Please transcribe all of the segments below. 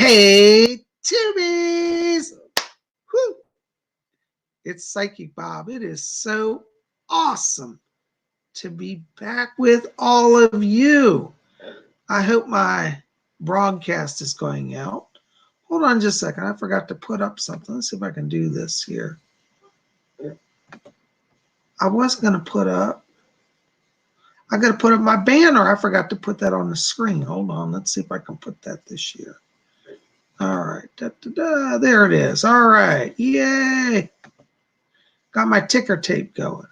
Hey, Tubies! Whew. It's Psychic Bob. It is so awesome to be back with all of you. I hope my broadcast is going out. Hold on just a second. I forgot to put up something. Let's see if I can do this here. I was going to put up. I got to put up my banner. I forgot to put that on the screen. Hold on. Let's see if I can put that this year. All right. There it is. All right. Yay. Got my ticker tape going.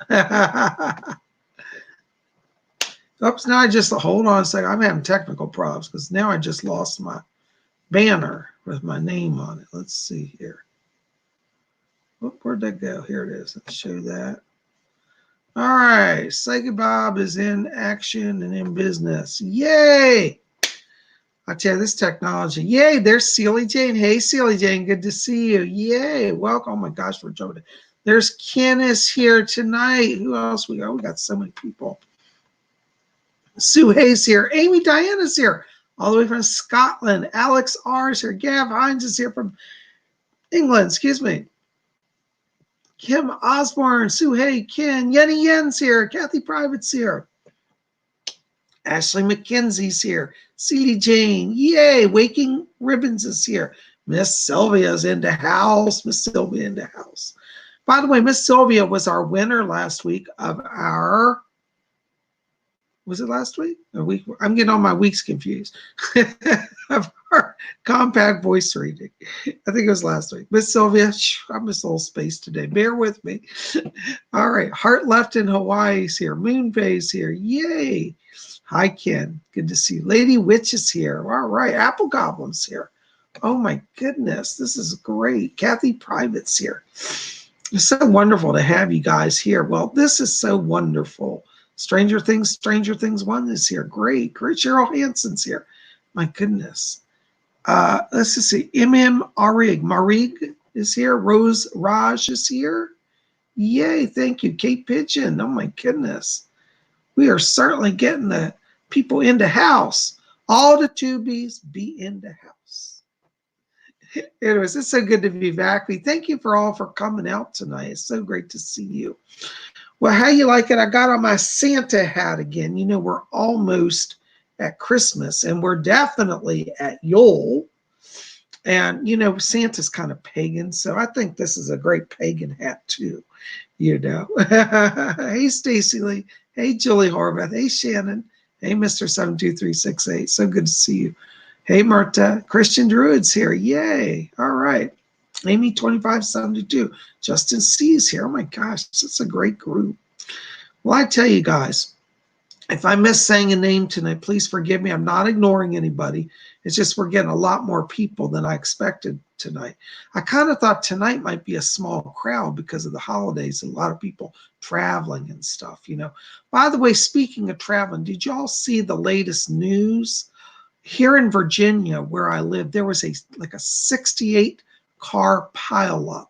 Oops, now I just, hold on a second. I'm having technical problems because now I just lost my banner with my name on it. Let's see here. Whoop, where'd that go? Here it is. Let's show that. All right. Psychic Bob is in action and in business. Yay! I tell you, this technology. Yay, there's Sealy Jane. Hey, Sealy Jane, good to see you. Yay, welcome. Oh my gosh, we're jumping. There's Ken is here tonight. Who else we got? We got so many people. Sue Hayes here. Amy Diana's here, all the way from Scotland. Alex R is here. Gav Hines is here from England. Excuse me. Kim Osborne, Sue Hay, Ken, Yenny Yen's here. Kathy Private's here. Ashley McKenzie's here. Celie Jane. Yay. Waking Ribbons is here. Miss Sylvia's in the house. Miss Sylvia in the house. By the way, Miss Sylvia was our winner last week of our, was it last week? A week? I'm getting all my weeks confused. Of our compact voice reading. I think it was last week. Miss Sylvia, I missed a little space today. Bear with me. All right. Heart Left in Hawaii's here. Moon Bay's here. Yay. Hi, Ken. Good to see you. Lady Witch is here. All right. Apple Goblin's here. Oh, my goodness. This is great. Kathy Private's here. It's so wonderful to have you guys here. Well, this is so wonderful. Stranger Things 1 is here. Great. Great. Cheryl Hansen's here. My goodness. Let's just see. Marig is here. Rose Raj is here. Yay. Thank you. Kate Pigeon. Oh, my goodness. We are certainly getting the people into house. All the tubies be in the house. Anyways, it's so good to be back. We thank you for all for coming out tonight. It's so great to see you. Well, how you like it? I got on my Santa hat again. You know, we're almost at Christmas, and we're definitely at Yule. And, you know, Santa's kind of pagan, so I think this is a great pagan hat, too. You know. Hey, Stacy Lee. Hey, Julie Horvath. Hey, Shannon. Hey, Mr. 72368. So good to see you. Hey, Marta. Christian Druid's here. Yay. All right. Amy 2572. Justin C's here. Oh, my gosh. It's a great group. Well, I tell you guys, if I miss saying a name tonight, please forgive me. I'm not ignoring anybody. It's just we're getting a lot more people than I expected tonight. I kind of thought tonight might be a small crowd because of the holidays. A lot of people traveling and stuff, you know. By the way, speaking of traveling, did y'all see the latest news? Here in Virginia, where I live, there was a 68 car pileup,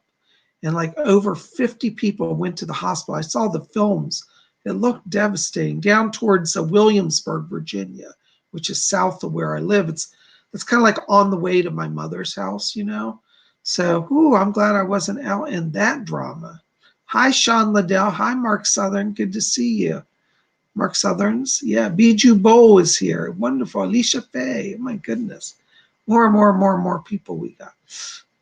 and like over 50 people went to the hospital. I saw the films. It looked devastating. Down towards Williamsburg, Virginia, which is south of where I live. It's kind of like on the way to my mother's house, you know. So, I'm glad I wasn't out in that drama. Hi, Sean Liddell. Hi, Mark Southern. Good to see you. Mark Southerns. Yeah, Bijou Bowl is here. Wonderful. Alicia Faye. Oh, my goodness. More and more people we got.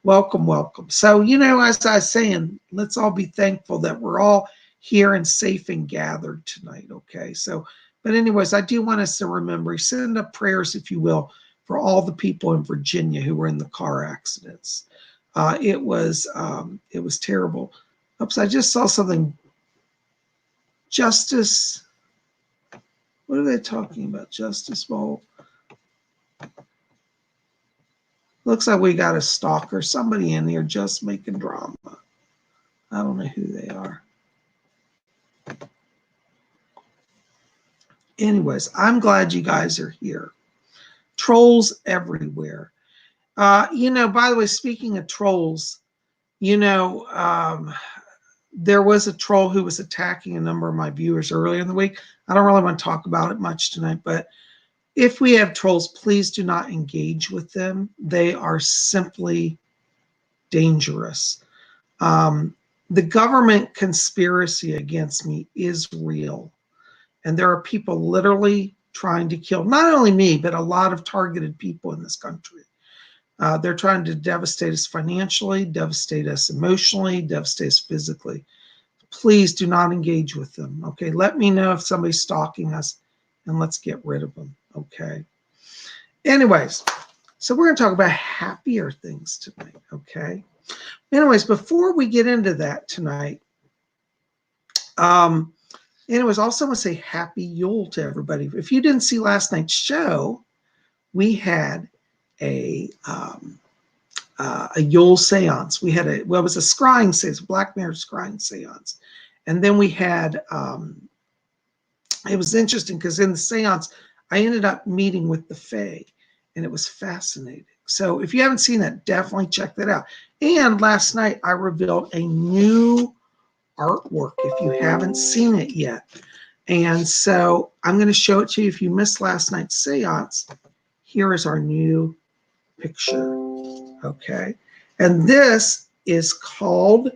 Welcome, welcome. So, you know, as I was saying, let's all be thankful that we're all here and safe and gathered tonight, okay? So, but anyways, I do want us to remember, send up prayers, if you will, for all the people in Virginia who were in the car accidents. It was terrible. Oops, I just saw something. Justice. What are they talking about? Justice Bowl. Looks like we got a stalker. Somebody in here just making drama. I don't know who they are. Anyways, I'm glad you guys are here. Trolls everywhere. You know, by the way, speaking of trolls, you know, there was a troll who was attacking a number of my viewers earlier in the week. I don't really want to talk about it much tonight, but If we have trolls, please do not engage with them. They are simply dangerous. The government conspiracy against me is real. And there are people literally trying to kill not only me, but a lot of targeted people in this country. They're trying to devastate us financially, devastate us emotionally, devastate us physically. Please do not engage with them. Okay, let me know if somebody's stalking us and let's get rid of them. Okay. Anyways, so we're going to talk about happier things tonight. Okay. Anyways, before we get into that tonight, anyways, also want to say happy Yule to everybody. If you didn't see last night's show, we had a Yule seance. We had it was a scrying seance, black mirror scrying seance. And then we had, it was interesting because in the seance, I ended up meeting with the Fae, and it was fascinating. So if you haven't seen that, definitely check that out. And last night, I revealed a new artwork if you haven't seen it yet. And so I'm going to show it to you. If you missed last night's seance, here is our new picture. Okay. And this is called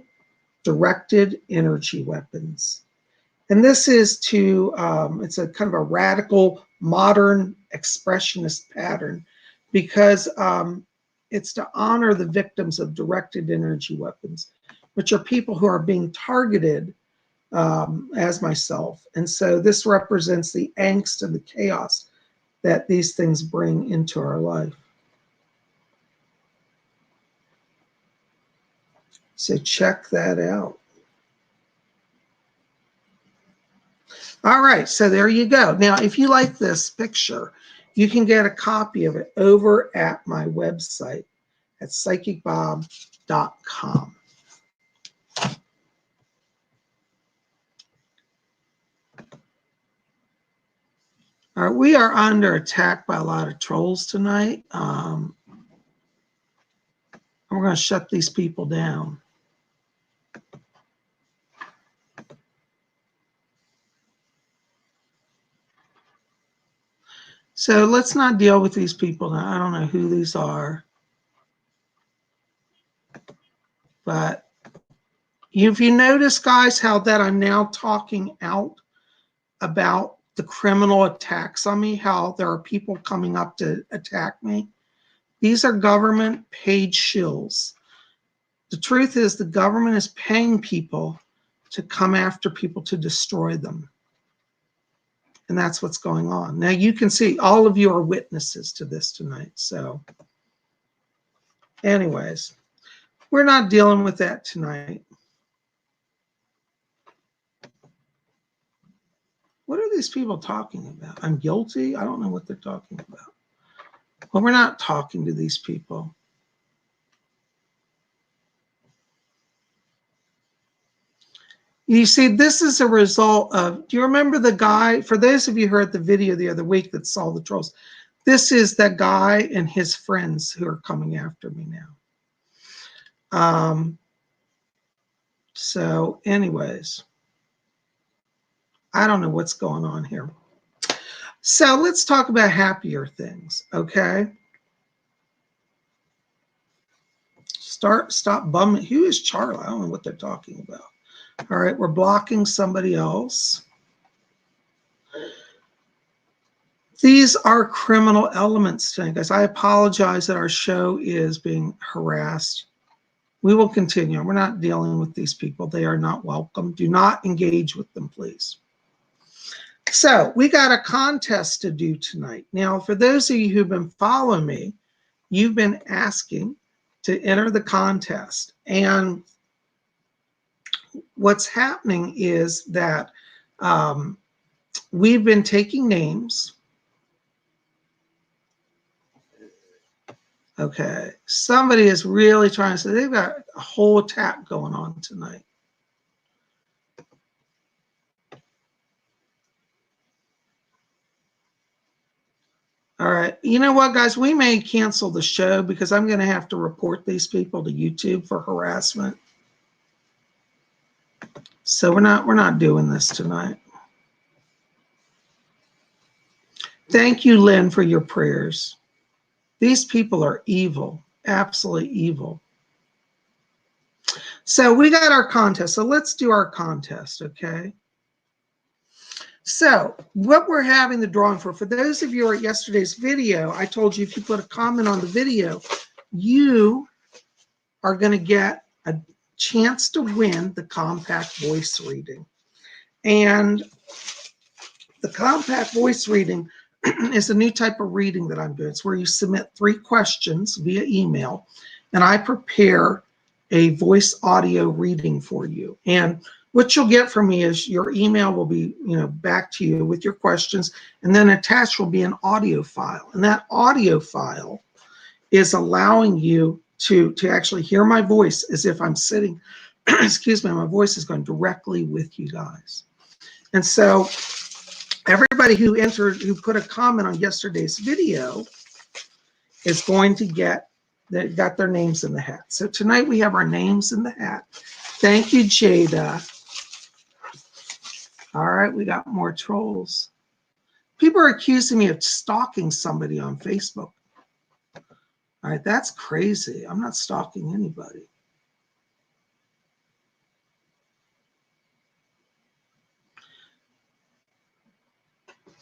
Directed Energy Weapons. And this is to, it's a kind of a radical, modern, expressionist pattern because it's to honor the victims of directed energy weapons, which are people who are being targeted as myself. And so this represents the angst and the chaos that these things bring into our life. So check that out. All right, so there you go. Now, if you like this picture, you can get a copy of it over at my website at PsychicBob.com. All right, we are under attack by a lot of trolls tonight. We're going to shut these people down. So let's not deal with these people now. I don't know who these are. But if you notice, guys, how that I'm now talking out about the criminal attacks on me, how there are people coming up to attack me. These are government paid shills. The truth is the government is paying people to come after people to destroy them. And that's what's going on. Now you can see all of you are witnesses to this tonight. So anyways, we're not dealing with that tonight. What are these people talking about? I'm guilty? I don't know what they're talking about. Well, we're not talking to these people. You see, this is a result of, do you remember the guy, for those of you who heard the video the other week that saw the trolls, this is that guy and his friends who are coming after me now. So anyways, I don't know what's going on here. So let's talk about happier things, okay? Stop bumming. Who is Charlie? I don't know what they're talking about. All right, we're blocking somebody else. These are criminal elements tonight, guys. I apologize that our show is being harassed. We will continue. We're not dealing with these people. They are not welcome. Do not engage with them, please. So we got a contest to do tonight. Now, for those of you who've been following me, you've been asking to enter the contest. And what's happening is that we've been taking names. Okay, somebody is really trying to say they've got a whole attack going on tonight. All right, you know what, guys? We may cancel the show because I'm going to have to report these people to YouTube for harassment. So we're not doing this tonight. Thank you, Lynn, for your prayers. These people are evil, absolutely evil. So we got our contest. So let's do our contest, okay? So what we're having the drawing for those of you who are at yesterday's video, I told you if you put a comment on the video, you are going to get a chance to win the compact voice reading. And the compact voice reading is a new type of reading that I'm doing. It's where you submit 3 questions via email, and I prepare a voice audio reading for you. And what you'll get from me is your email will be, back to you with your questions, and then attached will be an audio file. And that audio file is allowing you to actually hear my voice as if I'm sitting, excuse me, my voice is going directly with you guys. And so everybody who put a comment on yesterday's video is going to got their names in the hat. So tonight we have our names in the hat. Thank you, Jada. All right, we got more trolls. People are accusing me of stalking somebody on Facebook. All right, that's crazy. I'm not stalking anybody.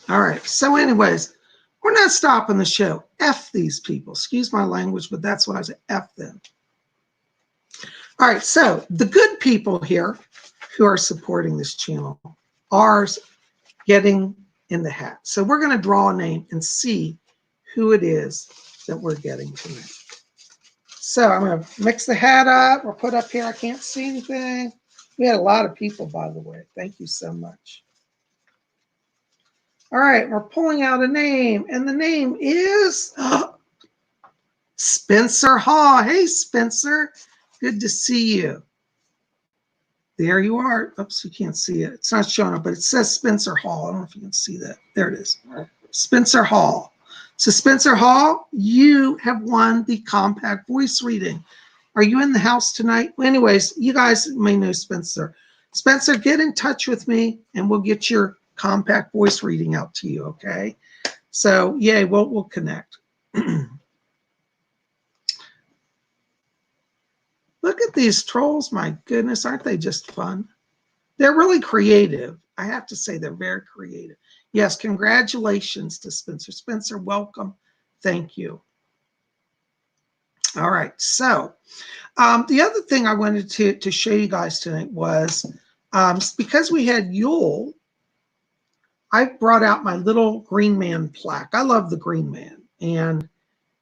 All right, so anyways, we're not stopping the show. F these people. Excuse my language, but that's what I say, F them. All right, so the good people here who are supporting this channel are getting in the hat. So we're going to draw a name and see who it is that we're getting tonight. So I'm going to mix the hat up. We'll put up here. I can't see anything. We had a lot of people, by the way. Thank you so much. All right, we're pulling out a name, and the name is Spencer Hall. Hey, Spencer. Good to see you. There you are. Oops, you can't see it. It's not showing up, but it says Spencer Hall. I don't know if you can see that. There it is. Spencer Hall. So Spencer Hall, you have won the compact voice reading. Are you in the house tonight? Well, anyways, you guys may know Spencer. Spencer, get in touch with me, and we'll get your compact voice reading out to you, okay? So, yay, we'll connect. Look at these trolls. My goodness, aren't they just fun? They're really creative. I have to say they're very creative. Yes, congratulations to Spencer. Spencer, welcome. Thank you. All right, so the other thing I wanted to show you guys tonight was because we had Yule, I brought out my little Green Man plaque. I love the Green Man. And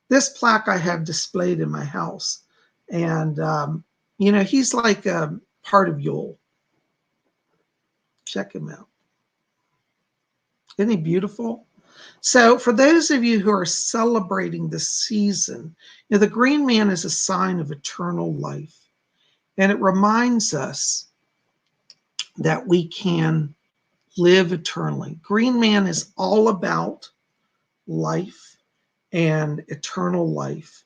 this plaque I have displayed in my house. And, he's like a part of Yule. Check him out. Isn't he beautiful? So for those of you who are celebrating the season, the Green Man is a sign of eternal life. And it reminds us that we can live eternally. Green Man is all about life and eternal life.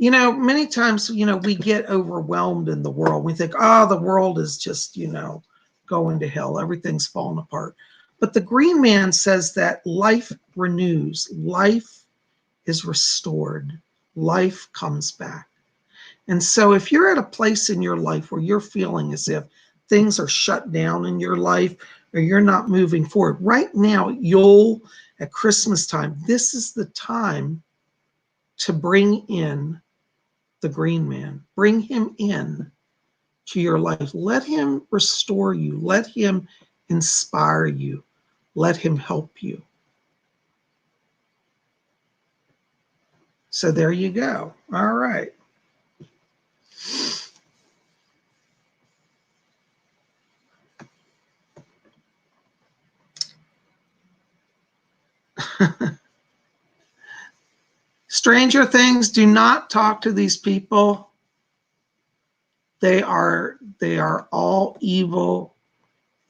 Many times, we get overwhelmed in the world. We think, the world is just, going to hell. Everything's falling apart. But the Green Man says that life renews, life is restored, life comes back. And so if you're at a place in your life where you're feeling as if things are shut down in your life or you're not moving forward, right now, at Christmas time, this is the time to bring in the Green Man. Bring him in to your life. Let him restore you. Let him inspire you. Let him help you. So there you go. All right. Stranger Things, do not talk to these people. They are all evil.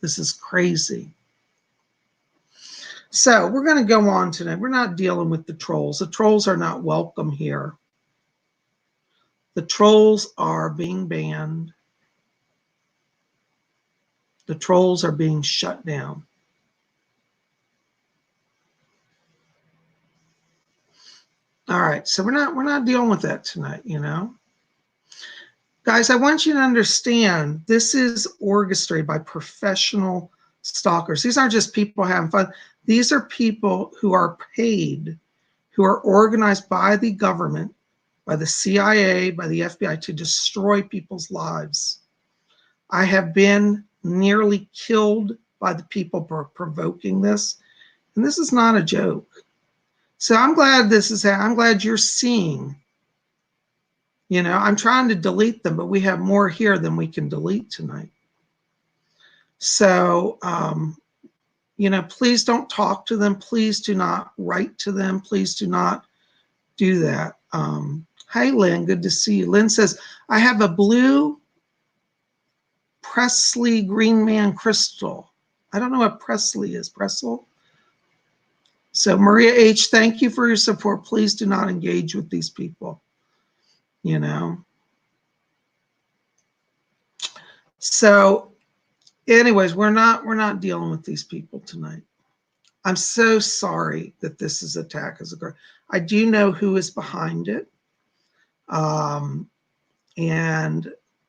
This is crazy. So we're going to go on today. We're not dealing with the trolls. The trolls are not welcome here. The trolls are being banned. The trolls are being shut down. All right, so we're not dealing with that tonight, you know. Guys, I want you to understand this is orchestrated by professional stalkers. These aren't just people having fun. These are people who are paid, who are organized by the government, by the CIA, by the FBI to destroy people's lives. I have been nearly killed by the people provoking this, and this is not a joke. So I'm glad this is. I'm glad you're seeing. You know, I'm trying to delete them, but we have more here than we can delete tonight. So, you know, please don't talk to them. Please do not write to them. Please do not do that. Hi, Lynn. Good to see you. Lynn says, I have a blue Presley Green Man crystal. I don't know what Presley is. Pressel? So, Maria H., thank you for your support. Please do not engage with these people. You know? So, anyways, we're not dealing with these people tonight. I'm so sorry that this is attack as a girl. I do know who is behind it. And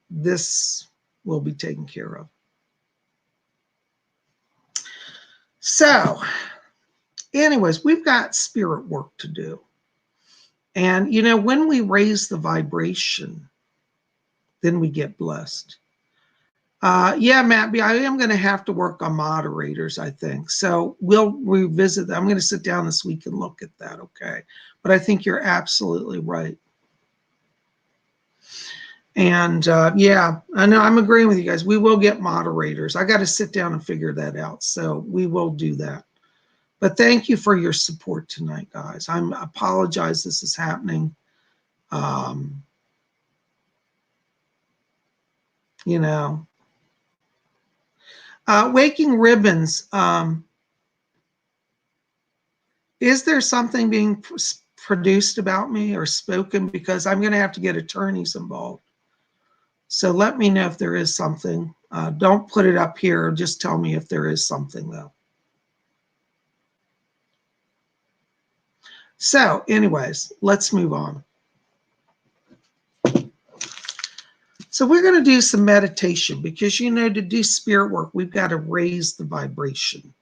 this will be taken care of. So, anyways, we've got spirit work to do. And, you know, when we raise the vibration, then we get blessed. Yeah, Matt, I am going to have to work on moderators, I think. So we'll revisit that. I'm going to sit down this week and look at that, okay? But I think you're absolutely right. And yeah, I know I'm agreeing with you guys. We will get moderators. I got to sit down and figure that out. So we will do that. But thank you for your support tonight, guys. I apologize this is happening. You know, Waking Ribbons. Is there something being produced about me or spoken? Because I'm going to have to get attorneys involved. So let me know if there is something. Don't put it up here. Just tell me if there is something, though. So anyways, let's move on. So we're going to do some meditation because, you know, to do spirit work, we've got to raise the vibration.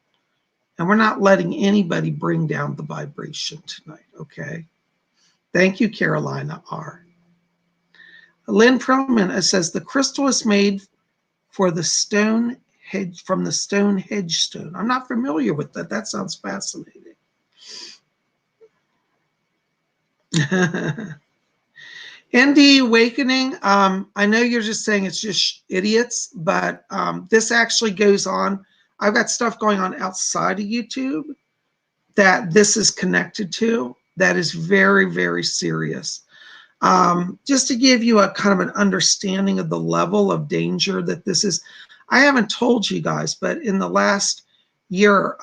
And we're not letting anybody bring down the vibration tonight, okay? Thank you, Carolina R. Lynn Perlman says, the crystal is made for the stone hedge, from the stone hedge stone. I'm not familiar with that. That sounds fascinating. ND Awakening, I know you're just saying it's just idiots, but this actually goes on. I've got stuff going on outside of YouTube that this is connected to that is very, very serious. Just to give you a kind of an understanding of the level of danger that this is, I haven't told you guys, but in the last year,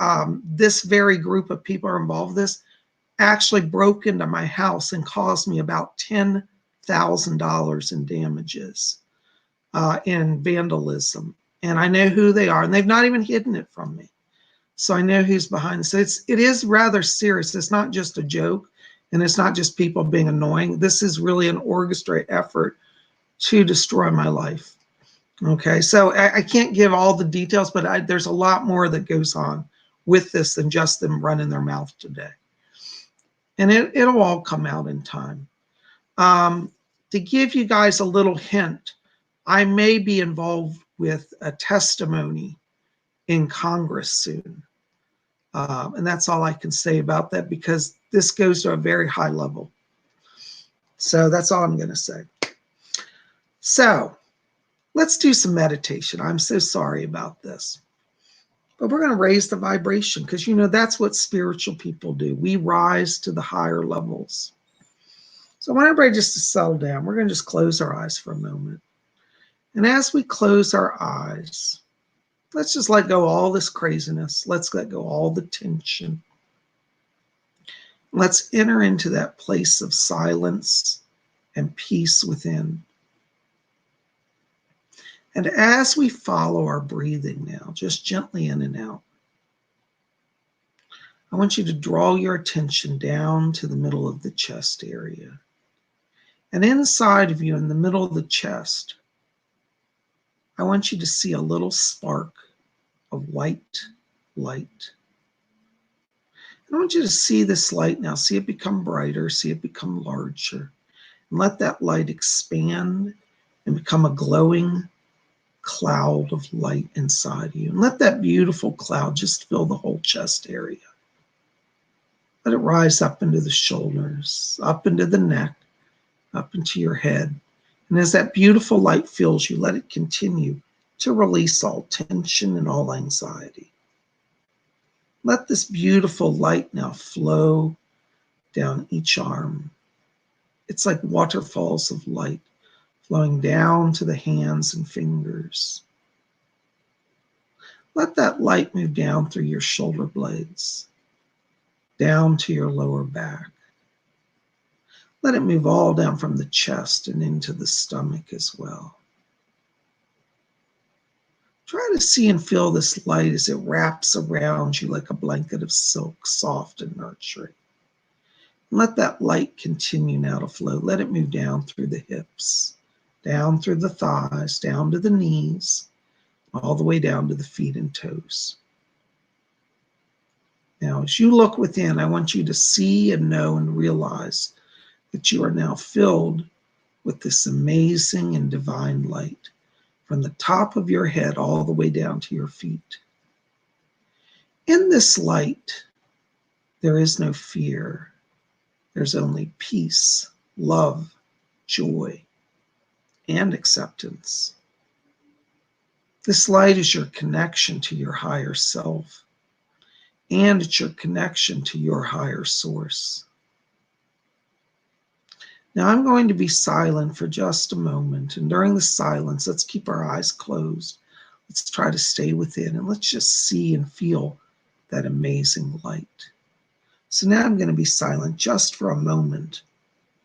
this very group of people are involved in this actually broke into my house and caused me about $10,000 in damages in vandalism. And I know who they are, and they've not even hidden it from me. So I know who's behind this. So it is rather serious. It's not just a joke, and it's not just people being annoying. This is really an orchestrated effort to destroy my life. Okay, so I can't give all the details, but there's a lot more that goes on with this than just them running their mouth today. And it'll all come out in time. To give you guys a little hint, I may be involved with a testimony in Congress soon. And that's all I can say about that because this goes to a very high level. So that's all I'm going to say. So let's do some meditation. I'm so sorry about this. But we're going to raise the vibration because, you know, that's what spiritual people do. We rise to the higher levels. So I want everybody just to settle down. We're going to just close our eyes for a moment. And as we close our eyes, let's just let go all this craziness. Let's let go all the tension. Let's enter into that place of silence and peace within. And as we follow our breathing now, just gently in and out, I want you to draw your attention down to the middle of the chest area. And inside of you, in the middle of the chest, I want you to see a little spark of white light. And I want you to see this light now. See it become brighter. See it become larger. And let that light expand and become a glowing cloud of light inside you. And let that beautiful cloud just fill the whole chest area. Let it rise up into the shoulders, up into the neck, up into your head. And as that beautiful light fills you, let it continue to release all tension and all anxiety. Let this beautiful light now flow down each arm. It's like waterfalls of light flowing down to the hands and fingers. Let that light move down through your shoulder blades, down to your lower back. Let it move all down from the chest and into the stomach as well. Try to see and feel this light as it wraps around you like a blanket of silk, soft and nurturing. And let that light continue now to flow. Let it move down through the hips, down through the thighs, down to the knees, all the way down to the feet and toes. Now, as you look within, I want you to see and know and realize that you are now filled with this amazing and divine light from the top of your head all the way down to your feet. In this light, there is no fear. There's only peace, love, joy, and acceptance. This light is your connection to your higher self, and it's your connection to your higher source. Now I'm going to be silent for just a moment, and during the silence, let's keep our eyes closed. Let's try to stay within, and let's just see and feel that amazing light. So now I'm going to be silent just for a moment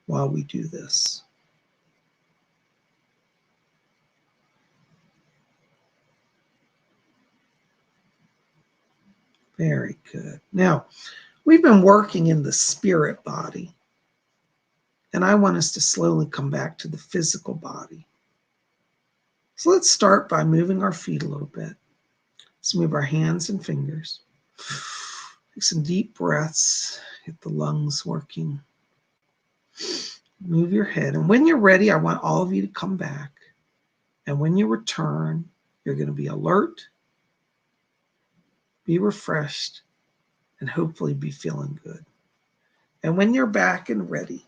while we do this. Very good. Now, we've been working in the spirit body, and I want us to slowly come back to the physical body. So let's start by moving our feet a little bit. Let's move our hands and fingers. Take some deep breaths. Get the lungs working. Move your head. And when you're ready, I want all of you to come back. And when you return, you're going to be alert, be refreshed, and hopefully be feeling good. And when you're back and ready,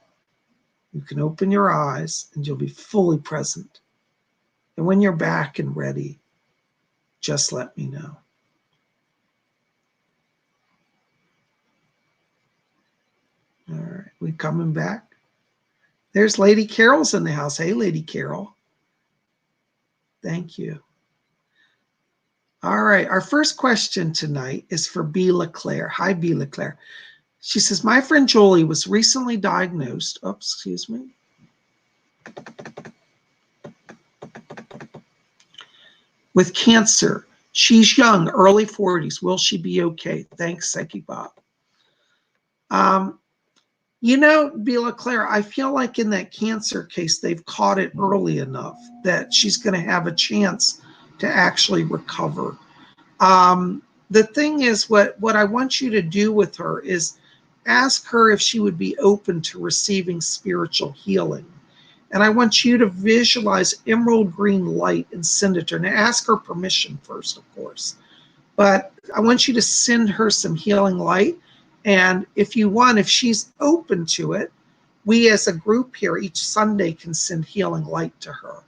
you can open your eyes and you'll be fully present. And when you're back and ready, just let me know. All right, we coming back? There's Lady Carol's in the house. Hey, Lady Carol. Thank you. All right, our first question tonight is for B. LeClaire. Hi, B. LeClaire. She says, my friend Jolie was recently diagnosed, with cancer. She's young, early 40s. Will she be okay? Thanks, Psychic Bob. You know, B. LeClaire, I feel like in that cancer case, they've caught it early enough that she's going to have a chance to actually recover. The thing is, what I want you to do with her is ask her if she would be open to receiving spiritual healing. And I want you to visualize emerald green light and send it to her. Now, ask her permission first, of course. But I want you to send her some healing light. And if you want, if she's open to it, we as a group here each Sunday can send healing light to her.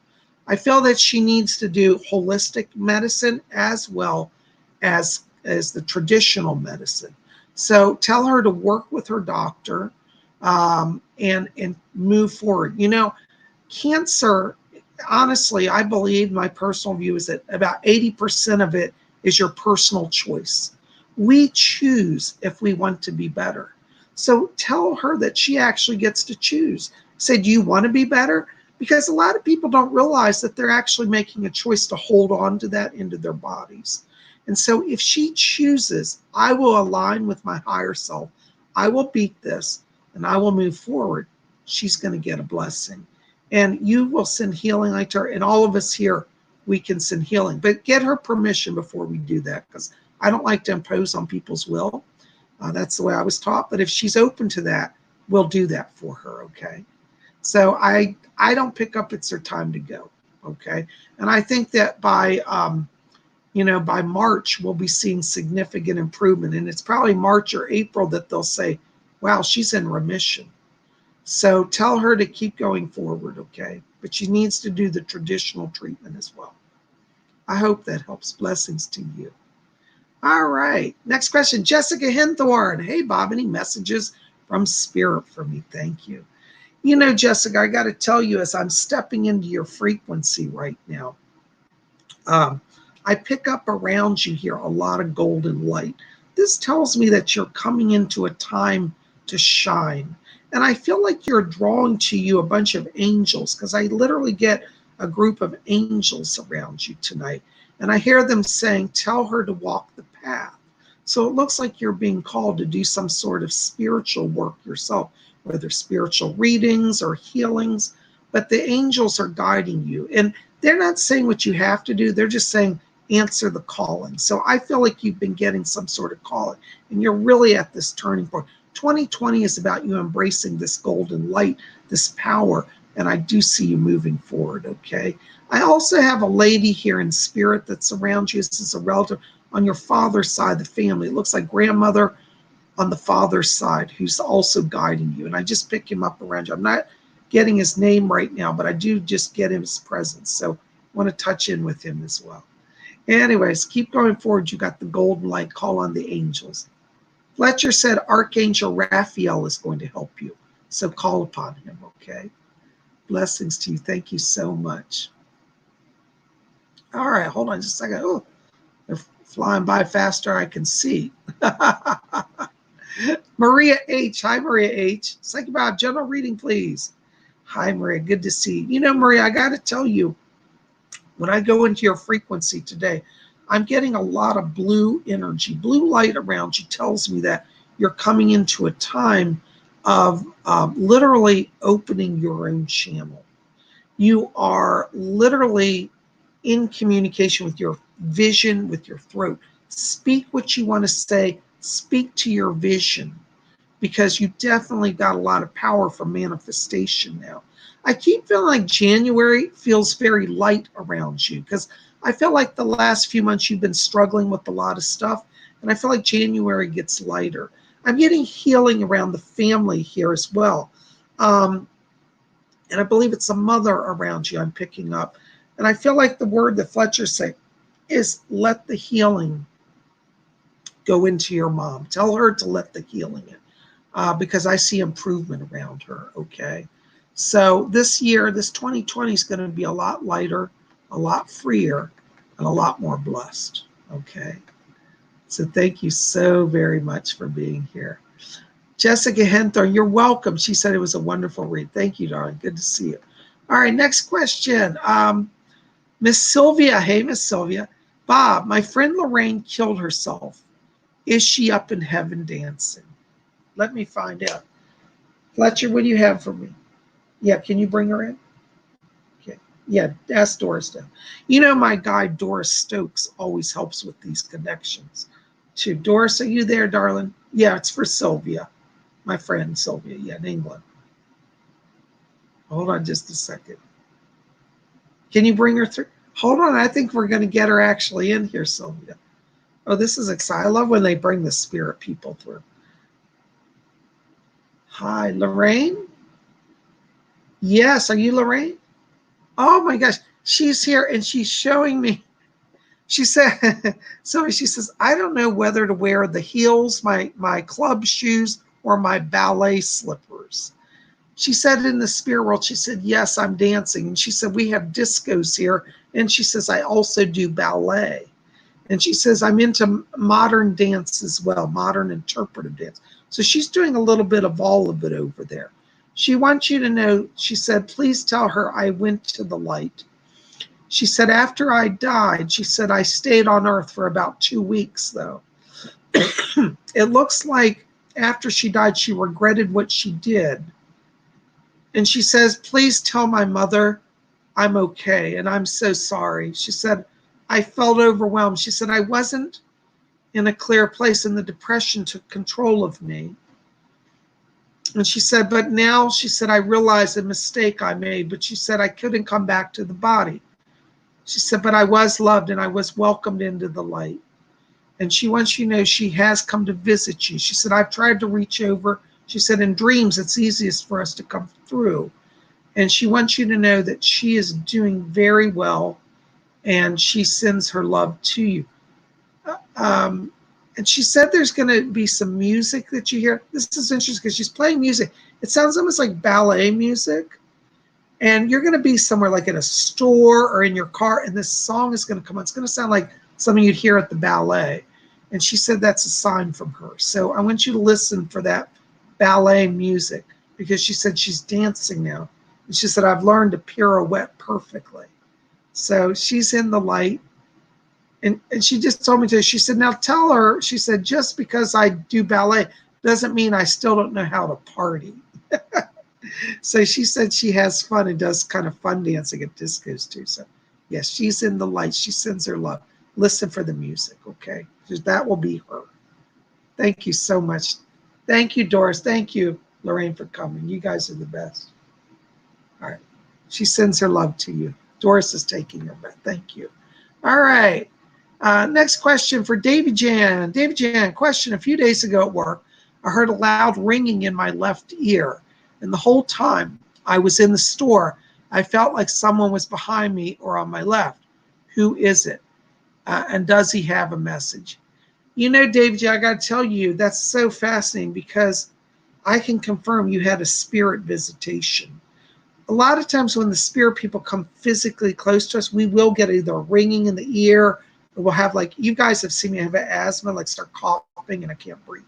I feel that she needs to do holistic medicine as well as the traditional medicine. So tell her to work with her doctor and move forward. You know, cancer, honestly, I believe, my personal view is that about 80% of it is your personal choice. We choose if we want to be better. So tell her that she actually gets to choose. Say, do you want to be better? Because a lot of people don't realize that they're actually making a choice to hold on to that into their bodies. And so if she chooses, I will align with my higher self, I will beat this, and I will move forward, she's going to get a blessing. And you will send healing like to her, and all of us here, we can send healing. But get her permission before we do that, because I don't like to impose on people's will. That's the way I was taught. But if she's open to that, we'll do that for her, okay? So I don't pick up it's her time to go, okay? And I think that by by March, we'll be seeing significant improvement. And it's probably March or April that they'll say, wow, she's in remission. So tell her to keep going forward, okay? But she needs to do the traditional treatment as well. I hope that helps. Blessings to you. All right. Next question. Jessica Henthorne. Hey, Bob, any messages from Spirit for me? Thank you. You know, Jessica, I got to tell you, as I'm stepping into your frequency right now, I pick up around you here a lot of golden light. This tells me that you're coming into a time to shine. And I feel like you're drawing to you a bunch of angels, because I literally get a group of angels around you tonight. And I hear them saying, tell her to walk the path. So it looks like you're being called to do some sort of spiritual work yourself, whether spiritual readings or healings. But the angels are guiding you. And they're not saying what you have to do. They're just saying, answer the calling. So I feel like you've been getting some sort of calling, and you're really at this turning point. 2020 is about you embracing this golden light, this power, and I do see you moving forward, okay? I also have a lady here in spirit that's around you. This is a relative on your father's side of the family. It looks like grandmother on the father's side who's also guiding you, and I just pick him up around you. I'm not getting his name right now, but I do just get his presence, so I want to touch in with him as well. Anyways, keep going forward. You got the golden light. Call on the angels. Fletcher said Archangel Raphael is going to help you. So call upon him, okay? Blessings to you. Thank you so much. All right, hold on just a second. Oh, they're flying by faster I can see. Maria H. Hi, Maria H. PsychicBob, general reading, please. Hi, Maria. Good to see you. You know, Maria, I got to tell you, when I go into your frequency today, I'm getting a lot of blue energy. Blue light around you tells me that you're coming into a time of literally opening your own channel. You are literally in communication with your vision, with your throat. Speak what you want to say. Speak to your vision, because you definitely got a lot of power for manifestation now. I keep feeling like January feels very light around you, because I feel like the last few months you've been struggling with a lot of stuff, and I feel like January gets lighter. I'm getting healing around the family here as well. And I believe it's a mother around you I'm picking up. And I feel like the word that Fletcher's saying is let the healing go into your mom. Tell her to let the healing in, because I see improvement around her, okay? So this year, this 2020 is going to be a lot lighter, a lot freer, and a lot more blessed, okay? So thank you so very much for being here. Jessica Henthorne, you're welcome. She said it was a wonderful read. Thank you, darling. Good to see you. All right, next question. Miss Sylvia. Hey, Miss Sylvia. Bob, my friend Lorraine killed herself. Is she up in heaven dancing? Let me find out. Fletcher, what do you have for me? Yeah, can you bring her in? Okay. Yeah, ask Doris down. You know, my guy, Doris Stokes, always helps with these connections. To Doris, are you there, darling? Yeah, it's for Sylvia. My friend Sylvia, yeah, in England. Hold on just a second. Can you bring her through? Hold on, I think we're going to get her actually in here, Sylvia. Oh, this is exciting. I love when they bring the spirit people through. Hi, Lorraine? Yes, are you Lorraine? Oh my gosh, she's here and she's showing me. She said, so she says, I don't know whether to wear the heels, my club shoes, or my ballet slippers. She said in the spirit world, she said, yes, I'm dancing. And she said, we have discos here. And she says, I also do ballet. And she says, I'm into modern dance as well, modern interpretive dance. So she's doing a little bit of all of it over there. She wants you to know, she said, please tell her I went to the light. She said, after I died, she said, I stayed on earth for about 2 weeks, though. It looks like after she died, she regretted what she did. And she says, please tell my mother I'm okay and I'm so sorry. She said, I felt overwhelmed. She said, I wasn't in a clear place and the depression took control of me. And she said, but now, she said, I realized a mistake I made, but she said, I couldn't come back to the body. She said, but I was loved and I was welcomed into the light. And she wants you to know she has come to visit you. She said, I've tried to reach over. She said, in dreams, it's easiest for us to come through. And she wants you to know that she is doing very well and she sends her love to you. And she said there's going to be some music that you hear. This is interesting because she's playing music. It sounds almost like ballet music. And you're going to be somewhere like in a store or in your car, and this song is going to come on. It's going to sound like something you'd hear at the ballet. And she said that's a sign from her. So I want you to listen for that ballet music because she said she's dancing now. And she said, I've learned to pirouette perfectly. So she's in the light. And she just told me to, she said, now tell her, she said, just because I do ballet doesn't mean I still don't know how to party. So she said she has fun and does kind of fun dancing at discos too. So yes, she's in the light. She sends her love. Listen for the music, okay? Because that will be her. Thank you so much. Thank you, Doris. Thank you, Lorraine, for coming. You guys are the best. All right. She sends her love to you. Doris is taking her back. Thank you. All right. Next question for David Jan. David Jan, question. A few days ago at work, I heard a loud ringing in my left ear. And the whole time I was in the store, I felt like someone was behind me or on my left. Who is it? And does he have a message? You know, David Jan, I got to tell you, that's so fascinating because I can confirm you had a spirit visitation. A lot of times when the spirit people come physically close to us, we will get either a ringing in the ear, or we'll have, like, you guys have seen me have asthma, like start coughing and I can't breathe.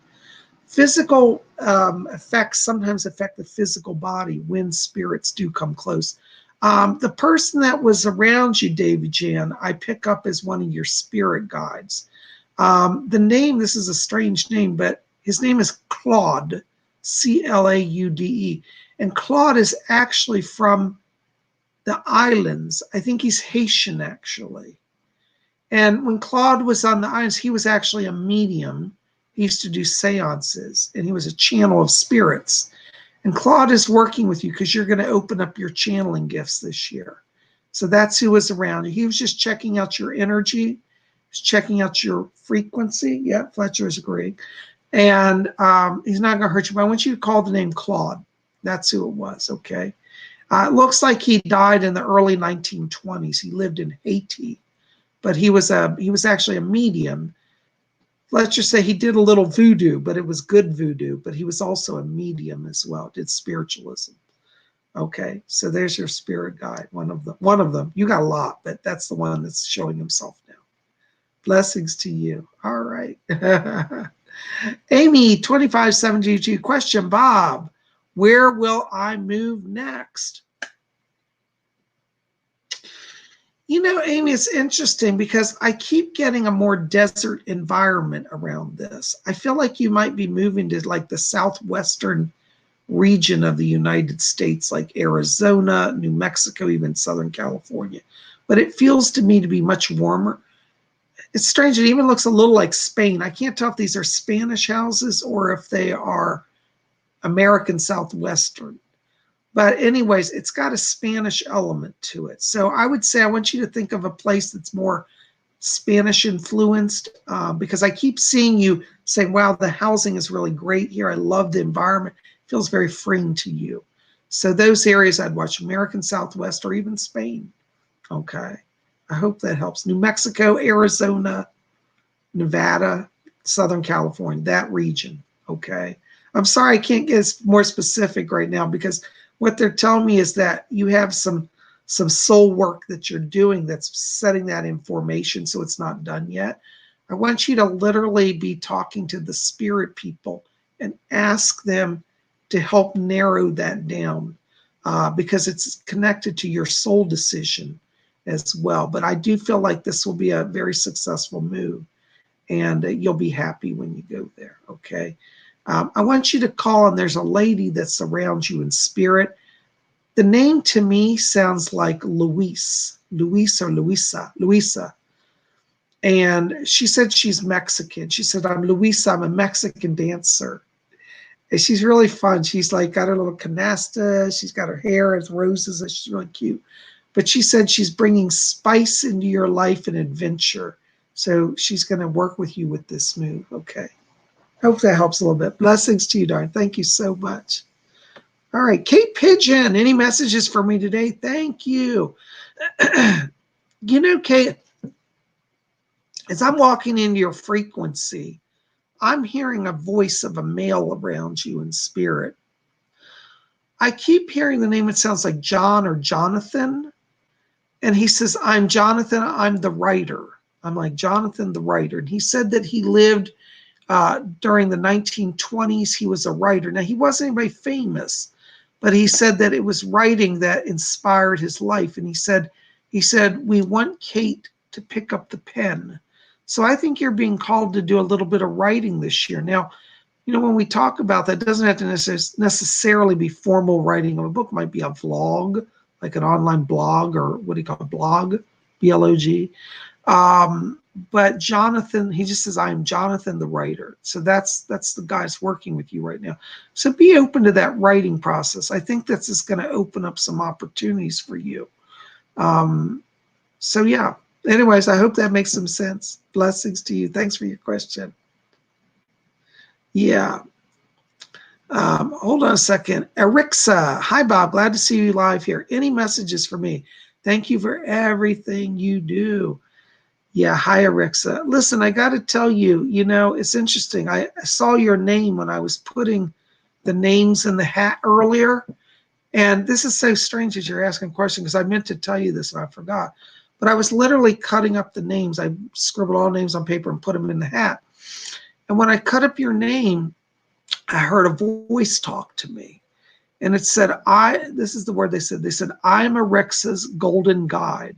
Physical effects sometimes affect the physical body when spirits do come close. The person that was around you, David Jan, I pick up as one of your spirit guides. The name, this is a strange name, but his name is Claude, Claude. And Claude is actually from the islands. I think he's Haitian, actually. And when Claude was on the islands, he was actually a medium. He used to do seances, and he was a channel of spirits. And Claude is working with you because you're going to open up your channeling gifts this year. So that's who was around you. He was just checking out your energy, he's checking out your frequency. Yeah, Fletcher is agreeing. And he's not going to hurt you, but I want you to call the name Claude. That's who it was, okay? It looks like he died in the early 1920s. He lived in Haiti, but he was actually a medium. Let's just say he did a little voodoo, but it was good voodoo, but he was also a medium as well, did spiritualism. Okay, so there's your spirit guide, one of them. You got a lot, but that's the one that's showing himself now. Blessings to you. All right. Amy, 2572, question, Bob, where will I move next? You know, Amy, it's interesting because I keep getting a more desert environment around this. I feel like you might be moving to like the southwestern region of the United States, like Arizona, New Mexico, even Southern California. But it feels to me to be much warmer. It's strange. It even looks a little like Spain. I can't tell if these are Spanish houses or if they are American Southwestern. But anyways, it's got a Spanish element to it. So I would say I want you to think of a place that's more Spanish influenced because I keep seeing you saying, wow, the housing is really great here. I love the environment. It feels very freeing to you. So those areas I'd watch, American Southwest or even Spain. Okay. I hope that helps. New Mexico, Arizona, Nevada, Southern California, that region. Okay. I'm sorry I can't get more specific right now because what they're telling me is that you have some soul work that you're doing that's setting that in formation, so it's not done yet. I want you to literally be talking to the spirit people and ask them to help narrow that down because it's connected to your soul decision as well. But I do feel like this will be a very successful move, and you'll be happy when you go there, okay? I want you to call, and there's a lady that surrounds you in spirit. The name to me sounds like Luis or Luisa. And she said she's Mexican. She said, I'm Luisa, I'm a Mexican dancer. And she's really fun. She's like got her little canasta. She's got her hair as roses. And she's really cute. But she said she's bringing spice into your life and adventure. So she's going to work with you with this move. Okay. Hope that helps a little bit. Blessings to you, darling. Thank you so much. All right. Kate Pigeon, any messages for me today? Thank you. You know, Kate, as I'm walking into your frequency, I'm hearing a voice of a male around you in spirit. I keep hearing the name. It sounds like John or Jonathan. And he says, I'm Jonathan. I'm the writer. I'm like, Jonathan, the writer. And he said that he lived during the 1920s. He was a writer. Now, he wasn't anybody famous, but he said that it was writing that inspired his life. And he said, we want Kate to pick up the pen. So I think you're being called to do a little bit of writing this year. Now, you know, when we talk about that, it doesn't have to necessarily be formal writing of a book. It might be a vlog, like an online blog, or what do you call it, blog, B-L-O-G. But Jonathan, he just says, I am Jonathan the writer. So that's the guy's working with you right now. So be open to that writing process. I think that's just going to open up some opportunities for you. So yeah. Anyways, I hope that makes some sense. Blessings to you. Thanks for your question. Yeah. Hold on a second. Erixa. Hi, Bob. Glad to see you live here. Any messages for me? Thank you for everything you do. Yeah. Hi, Erixa. Listen, I got to tell you, you know, it's interesting. I saw your name when I was putting the names in the hat earlier. And this is so strange that you're asking a question, because I meant to tell you this and I forgot. But I was literally cutting up the names. I scribbled all names on paper and put them in the hat. And when I cut up your name, I heard a voice talk to me. And it said, this is the word they said. They said, I'm Erixa's golden guide.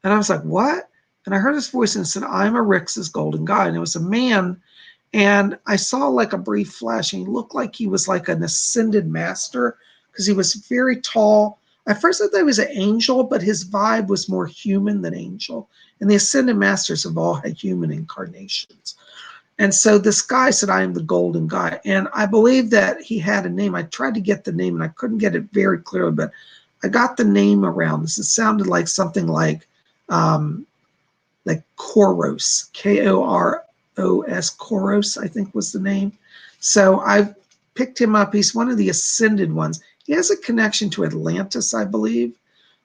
And I was like, what? And I heard this voice and it said, I'm Erixa's golden guide. And it was a man. And I saw like a brief flash. And he looked like he was like an ascended master, because he was very tall. At first I thought he was an angel, but his vibe was more human than angel. And the ascended masters have all had human incarnations. And so this guy said, I am the golden guy. And I believe that he had a name. I tried to get the name and I couldn't get it very clearly, but I got the name around this. It sounded like something like Koros, K-O-R-O-S, Koros, I think was the name. So I picked him up. He's one of the ascended ones. He has a connection to Atlantis, I believe,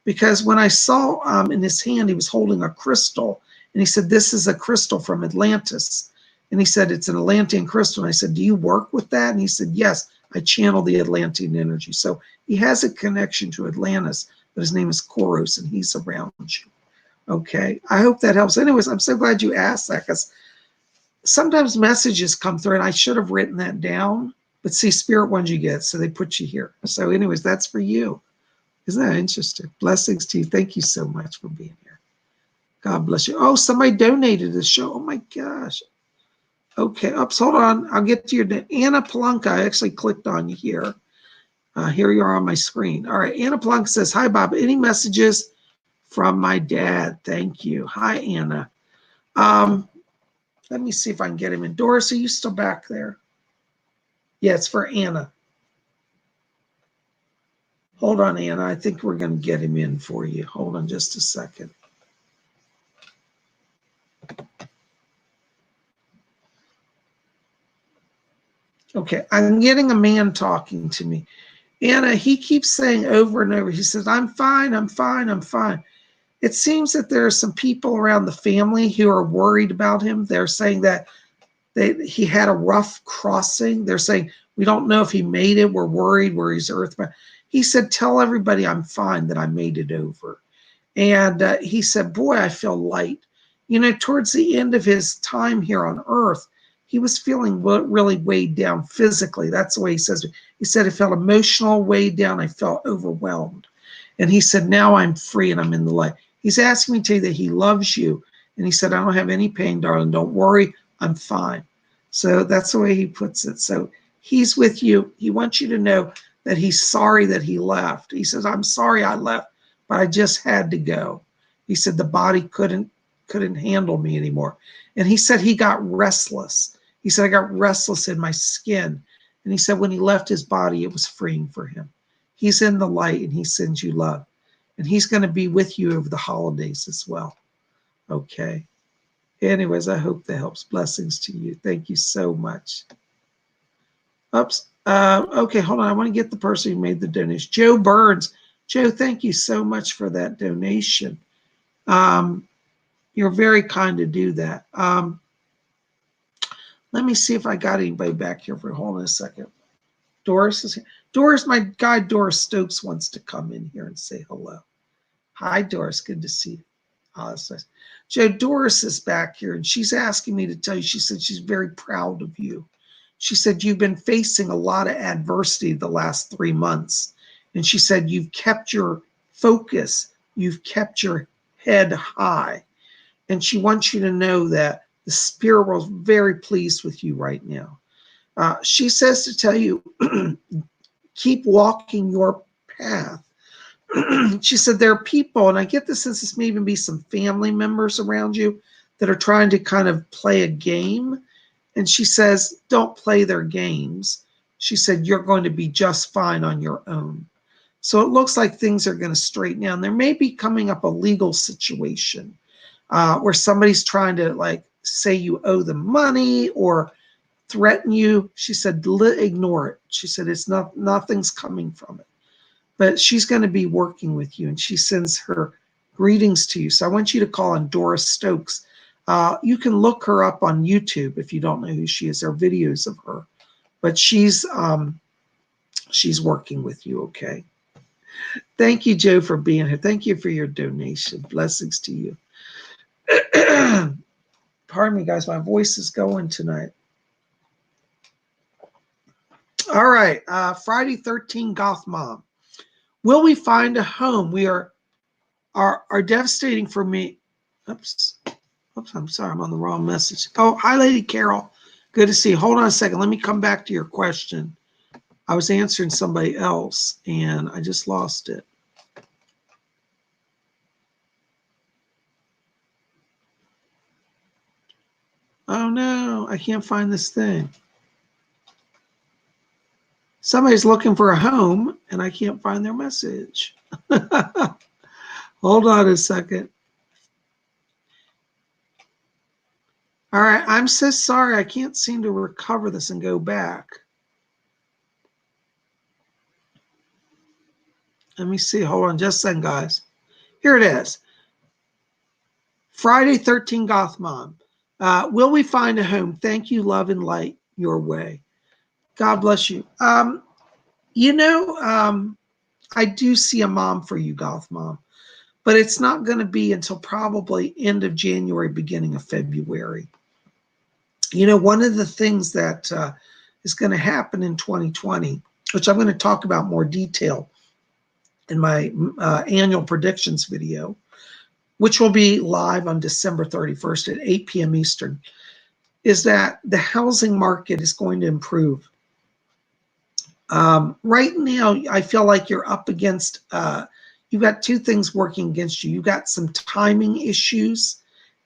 because when I saw in his hand, he was holding a crystal. And he said, this is a crystal from Atlantis. And he said, it's an Atlantean crystal. And I said, do you work with that? And he said, yes, I channel the Atlantean energy. So he has a connection to Atlantis, but his name is Koros, and he's around you. Okay, I hope that helps. Anyways, I'm so glad you asked that, because sometimes messages come through, and I should have written that down. But see, spirit ones you get, so they put you here. So anyways, that's for you. Isn't that interesting? Blessings to you. Thank you so much for being here. God bless you. Oh, somebody donated to the show. Oh, my gosh. Okay, oops, hold on. I'll get to your name. Anna Palunka. I actually clicked on you here. Here you are on my screen. All right, Anna Palunka says, hi, Bob. Any messages from my dad? Thank you. Hi, Anna. Let me see if I can get him in. Doris, are you still back there? Yeah, it's for Anna. Hold on, Anna. I think we're going to get him in for you. Hold on just a second. Okay, I'm getting a man talking to me. Anna, he keeps saying over and over, he says, I'm fine, I'm fine, I'm fine. It seems that there are some people around the family who are worried about him. They're saying that he had a rough crossing. They're saying, we don't know if he made it. We're worried where he's earthbound. He said, tell everybody I'm fine, that I made it over. And he said, boy, I feel light. You know, towards the end of his time here on earth, he was feeling really weighed down physically. That's the way he says it. He said, I felt emotional, weighed down. I felt overwhelmed. And he said, now I'm free and I'm in the light. He's asking me to tell you that he loves you. And he said, I don't have any pain, darling. Don't worry. I'm fine. So that's the way he puts it. So he's with you. He wants you to know that he's sorry that he left. He says, I'm sorry I left, but I just had to go. He said the body couldn't handle me anymore. And he said he got restless. He said, I got restless in my skin. And he said when he left his body, it was freeing for him. He's in the light and he sends you love. And he's going to be with you over the holidays as well. Okay. Anyways, I hope that helps. Blessings to you. Thank you so much. Oops. Okay, hold on. I want to get the person who made the donation. Joe Burns. Joe, thank you so much for that donation. You're very kind to do that. Let me see if I got anybody back here for hold on a second. Doris is here. Doris, my guy Doris Stokes wants to come in here and say hello. Hi, Doris. Good to see you. Oh, that's nice. Joe, Doris is back here, and she's asking me to tell you, she said she's very proud of you. She said you've been facing a lot of adversity the last 3 months. And she said you've kept your focus. You've kept your head high. And she wants you to know that the spirit world is very pleased with you right now. She says to tell you, keep walking your path. She said there are people, and I get the sense this may even be some family members around you that are trying to kind of play a game. And she says, don't play their games. She said, you're going to be just fine on your own. So it looks like things are going to straighten out. And there may be coming up a legal situation where somebody's trying to like say you owe them money or threaten you. She said, ignore it. She said, nothing's coming from it. But she's going to be working with you, and she sends her greetings to you. So I want you to call on Doris Stokes. You can look her up on YouTube if you don't know who she is. There are videos of her, but she's working with you. Okay. Thank you, Joe, for being here. Thank you for your donation. Blessings to you. Pardon me, guys. My voice is going tonight. All right. Friday 13 Goth Mom. Will we find a home? We are devastating for me. Oops, I'm sorry. I'm on the wrong message. Oh, hi, Lady Carol. Good to see you. Hold on a second. Let me come back to your question. I was answering somebody else, and I just lost it. Oh, no. I can't find this thing. Somebody's looking for a home, and I can't find their message. Hold on a second. All right, I'm so sorry. I can't seem to recover this and go back. Let me see. Hold on just a second, guys. Here it is. Friday 13 Goth Mom. Will we find a home? Thank you, love, and light your way. God bless you. I do see a mom for you, Goth Mom, but it's not going to be until probably end of January, beginning of February. One of the things that is going to happen in 2020, which I'm going to talk about more detail in my annual predictions video, which will be live on December 31st at 8 p.m. Eastern, is that the housing market is going to improve. Right now, I feel like you're up against, you've got two things working against you. You've got some timing issues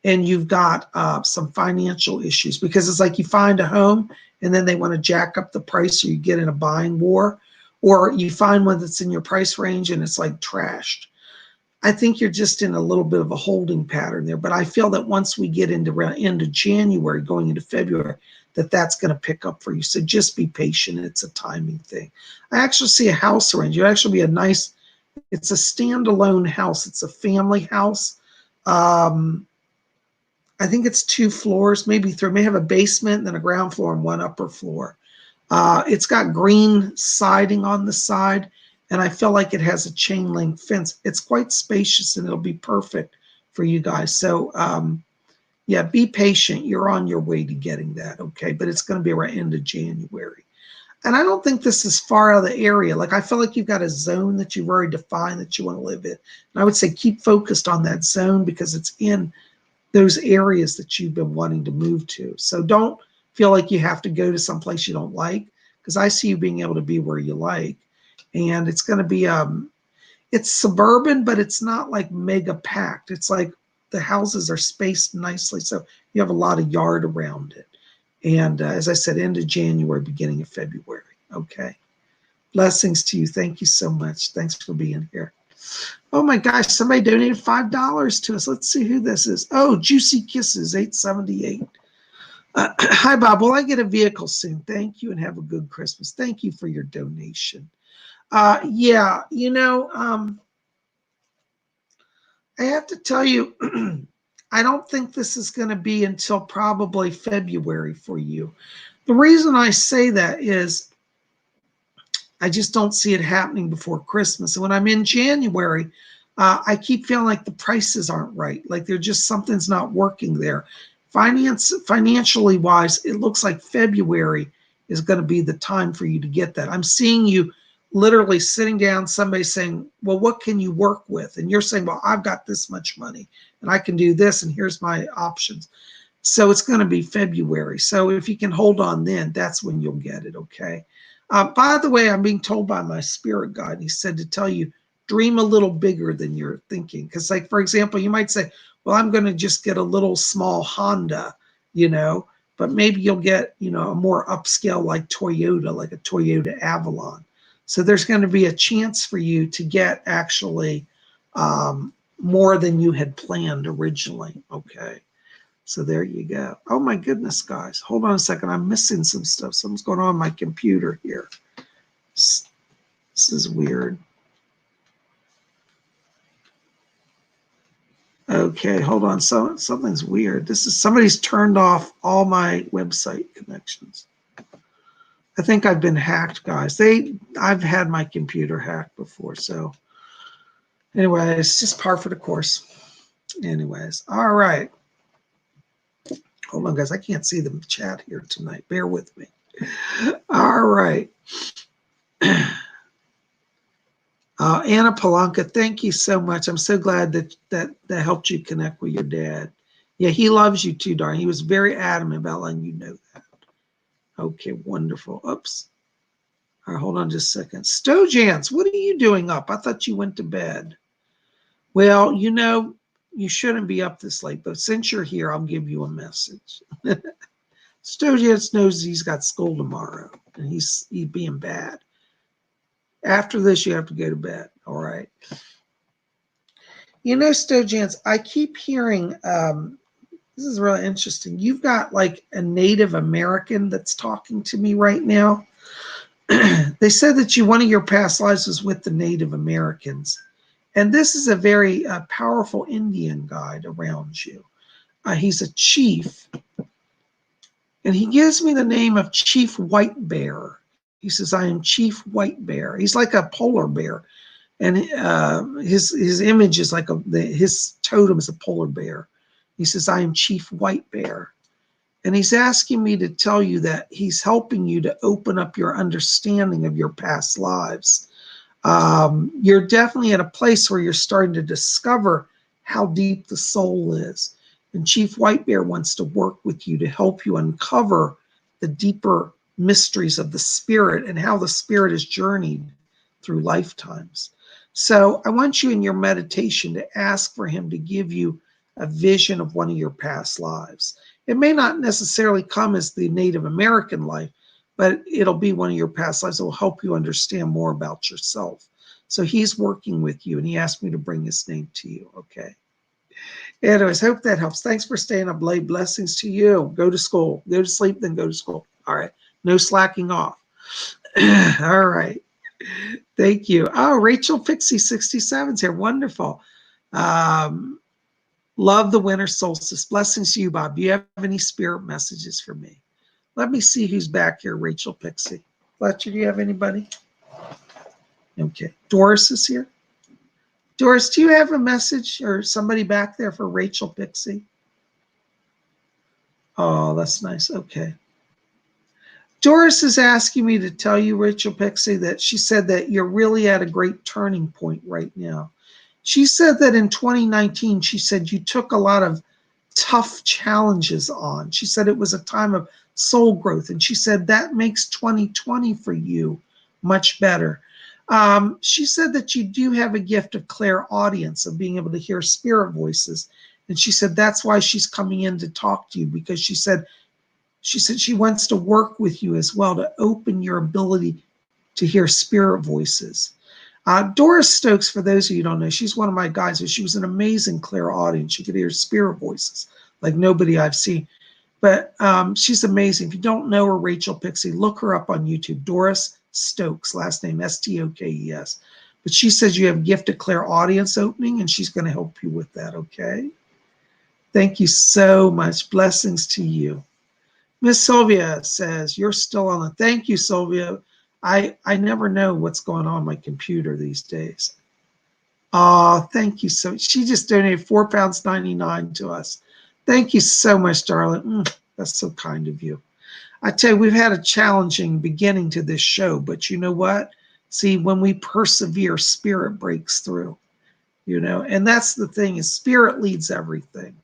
and you've got some financial issues, because it's like you find a home and then they want to jack up the price, so you get in a buying war, or you find one that's in your price range and it's like trashed. I think you're just in a little bit of a holding pattern there, but I feel that once we get into end of January, going into February, that's going to pick up for you. So just be patient. It's a timing thing. I actually see a house around you. It'll actually be a nice, it's a standalone house. It's a family house. I think it's 2 floors, maybe 3. It may have a basement, then a ground floor and one upper floor. It's got green siding on the side, and I feel like it has a chain link fence. It's quite spacious, and it'll be perfect for you guys. So, yeah, be patient. You're on your way to getting that, okay? But it's going to be around end of January. And I don't think this is far out of the area. Like, I feel like you've got a zone that you've already defined that you want to live in. And I would say keep focused on that zone because it's in those areas that you've been wanting to move to. So don't feel like you have to go to someplace you don't like, because I see you being able to be where you like. And it's going to be, it's suburban, but it's not like mega packed. It's like the houses are spaced nicely. So you have a lot of yard around it. And as I said, end of January, beginning of February. Okay. Blessings to you. Thank you so much. Thanks for being here. Oh my gosh, somebody donated $5 to us. Let's see who this is. Oh, Juicy Kisses, 878. Hi, Bob. Will I get a vehicle soon? Thank you and have a good Christmas. Thank you for your donation. Yeah, you know, I have to tell you, I don't think this is going to be until probably February for you. The reason I say that is I just don't see it happening before Christmas. And when I'm in January, I keep feeling like the prices aren't right. Like they're just something's not working there. Financially wise, it looks like February is going to be the time for you to get that. I'm seeing you literally sitting down, somebody saying, well, what can you work with? And you're saying, well, I've got this much money and I can do this and here's my options. So it's going to be February. So if you can hold on then, that's when you'll get it, okay? By the way, I'm being told by my spirit guide, he said to tell you, dream a little bigger than you're thinking. Because like, for example, you might say, well, I'm going to just get a little small Honda, you know, but maybe you'll get, you know, a more upscale like Toyota, like a Toyota Avalon. So there's going to be a chance for you to get actually more than you had planned originally, okay? So there you go. Oh my goodness, guys. Hold on a second. I'm missing some stuff. Something's going on my computer here. This is weird. Okay, hold on. So something's weird. This is somebody's turned off all my website connections. I think I've been hacked, guys. I've had my computer hacked before. So anyway, it's just par for the course. Anyways, all right. Hold on, guys. I can't see the chat here tonight. Bear with me. All right. Anna Palanca, thank you so much. I'm so glad that helped you connect with your dad. Yeah, he loves you too, darling. He was very adamant about letting you know that. Okay, wonderful. Oops. All right, hold on just a second. Stojans, what are you doing up? I thought you went to bed. Well, you know, you shouldn't be up this late, but since you're here, I'll give you a message. Stojans knows he's got school tomorrow, and he's being bad. After this, you have to go to bed, all right? You know, Stojans, I keep hearing, this is really interesting. You've got like a Native American that's talking to me right now. They said that one of your past lives was with the Native Americans. And this is a very powerful Indian guide around you. He's a chief. And he gives me the name of Chief White Bear. He says, I am Chief White Bear. He's like a polar bear. And his image is like his totem is a polar bear. He says, I am Chief White Bear. And he's asking me to tell you that he's helping you to open up your understanding of your past lives. You're definitely at a place where you're starting to discover how deep the soul is. And Chief White Bear wants to work with you to help you uncover the deeper mysteries of the spirit and how the spirit has journeyed through lifetimes. So I want you in your meditation to ask for him to give you a vision of one of your past lives. It may not necessarily come as the Native American life, but it'll be one of your past lives that will help you understand more about yourself. So he's working with you, and he asked me to bring his name to you, okay? Anyways, hope that helps. Thanks for staying up late. Blessings to you. Go to school. Go to sleep, then go to school. All right. No slacking off. All right. Thank you. Oh, Rachel Pixie 67's here. Wonderful. Love the winter solstice. Blessings to you, Bob. Do you have any spirit messages for me? Let me see who's back here, Rachel Pixie. Fletcher, do you have anybody? Okay. Doris is here. Doris, do you have a message or somebody back there for Rachel Pixie? Oh, that's nice. Okay. Doris is asking me to tell you, Rachel Pixie, that she said that you're really at a great turning point right now. She said that in 2019, she said you took a lot of tough challenges on. She said it was a time of soul growth. And she said that makes 2020 for you much better. She said that you do have a gift of clairaudience, of being able to hear spirit voices. And she said that's why she's coming in to talk to you, because she said she wants to work with you as well to open your ability to hear spirit voices. Doris Stokes, for those of you who don't know, she's one of my guides. She was an amazing clairaudience. She could hear spirit voices like nobody I've seen. But she's amazing. If you don't know her, Rachel Pixie, look her up on YouTube. Doris Stokes, last name Stokes. But she says you have gifted clairaudience opening, and she's going to help you with that, okay? Thank you so much. Blessings to you. Miss Sylvia says, you're still on the, thank you, Sylvia. I never know what's going on my computer these days. Thank you so, she just donated £4.99 to us. Thank you so much, darling. That's so kind of you. I tell you, we've had a challenging beginning to this show, but you know what? See, when we persevere, spirit breaks through, you know, and that's the thing, is spirit leads everything.